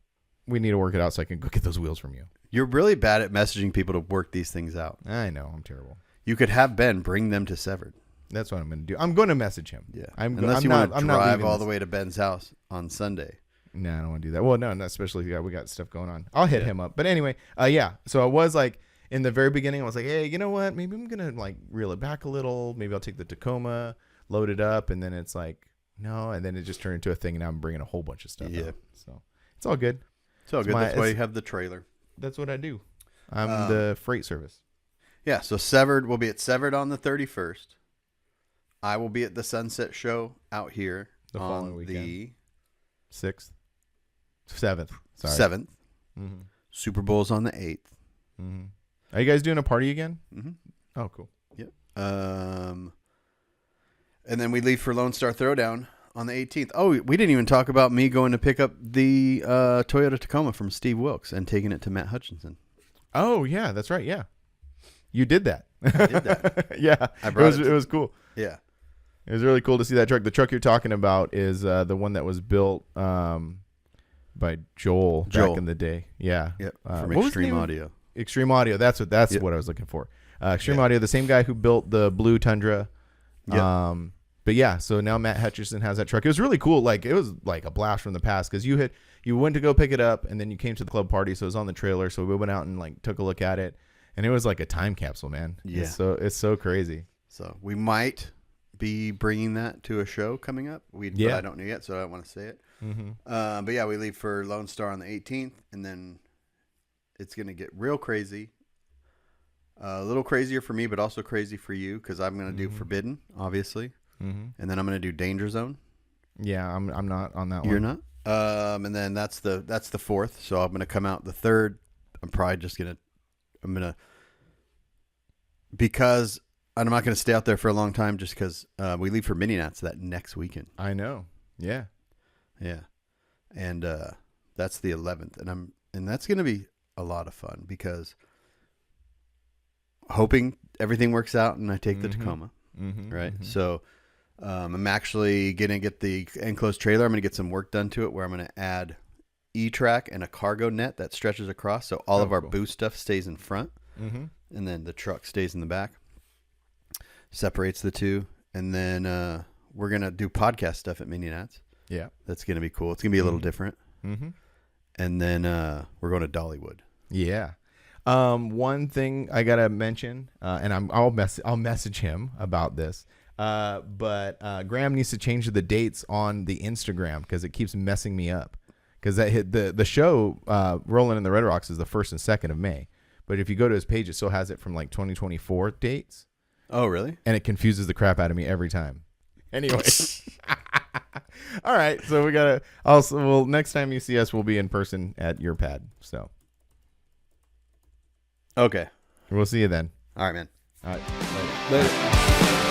we need to work it out so I can go get those wheels from you. You're really bad at messaging people to work these things out. I know, I'm terrible. You could have Ben bring them to Severed. That's what I'm going to do. I'm going to message him. Yeah. Unless you want to drive all the way to Ben's house on Sunday. No, I don't want to do that. Well, no, not especially we got stuff going on. I'll hit him up. But anyway, yeah. So I was like, in the very beginning, I was like, hey, you know what? Maybe I'm going to like reel it back a little. Maybe I'll take the Tacoma, load it up. And then it's like, no. And then it just turned into a thing. And now I'm bringing a whole bunch of stuff out. So it's all good. It's all good. That's why you have the trailer. That's what I do. I'm the freight service. Yeah. So Severed, we'll be at Severed on the 31st. I will be at the Sunset Show out here the following weekend. The 6th. 7th. Sorry. 7th. Mm-hmm. Super Bowl's on the 8th. Mm-hmm. Are you guys doing a party again? Mm-hmm. Oh, cool. Yep. And then we leave for Lone Star Throwdown on the 18th. Oh, we didn't even talk about me going to pick up the Toyota Tacoma from Steve Wilkes and taking it to Matt Hutchinson. Oh, yeah. That's right. Yeah. You did that. I did that. Yeah. It was cool. Yeah. It was really cool to see that truck. The truck you're talking about is the one that was built by Joel back in the day. Yeah. Yep. From Extreme Audio. Extreme Audio. That's what I was looking for. Extreme Audio, the same guy who built the blue Tundra. Yep. But yeah, so now Matt Hutchinson has that truck. It was really cool. Like it was like a blast from the past because you went to go pick it up and then you came to the club party, so it was on the trailer. So we went out and like took a look at it, and it was like a time capsule, man. Yeah. It's so crazy. So we might be bringing that to a show coming up. But I don't know yet, so I don't want to say it. Mm-hmm. But yeah, we leave for Lone Star on the 18th, and then it's gonna get real crazy. A little crazier for me, but also crazy for you because I'm gonna do Forbidden, obviously, and then I'm gonna do Danger Zone. Yeah, I'm not on that one. You're not. And then that's the 4th. So I'm gonna come out the 3rd. Because I'm not gonna stay out there for a long time, just because we leave for Mini Nats that next weekend. I know. Yeah. Yeah, and that's the 11th, and that's gonna be a lot of fun because hoping everything works out and I take the Tacoma, right? Mm-hmm. So I'm actually gonna get the enclosed trailer. I'm gonna get some work done to it where I'm gonna add E-track and a cargo net that stretches across, so all of our boost stuff stays in front, and then the truck stays in the back. Separates the two, and then we're gonna do podcast stuff at Mini Nats. Yeah, that's gonna be cool. It's gonna be a little different. Mm-hmm. And then we're going to Dollywood. Yeah. One thing I gotta mention, and I'll message him about this. But Graham needs to change the dates on the Instagram because it keeps messing me up. Because the show Rolling in the Red Rocks is the 1st and 2nd of May, but if you go to his page, it still has it from like 2024 dates. Oh, really? And it confuses the crap out of me every time. Anyway. All right, so we gotta also. Well, next time you see us, we'll be in person at your pad. So Okay. we'll see you then. All right, man. All right. Later.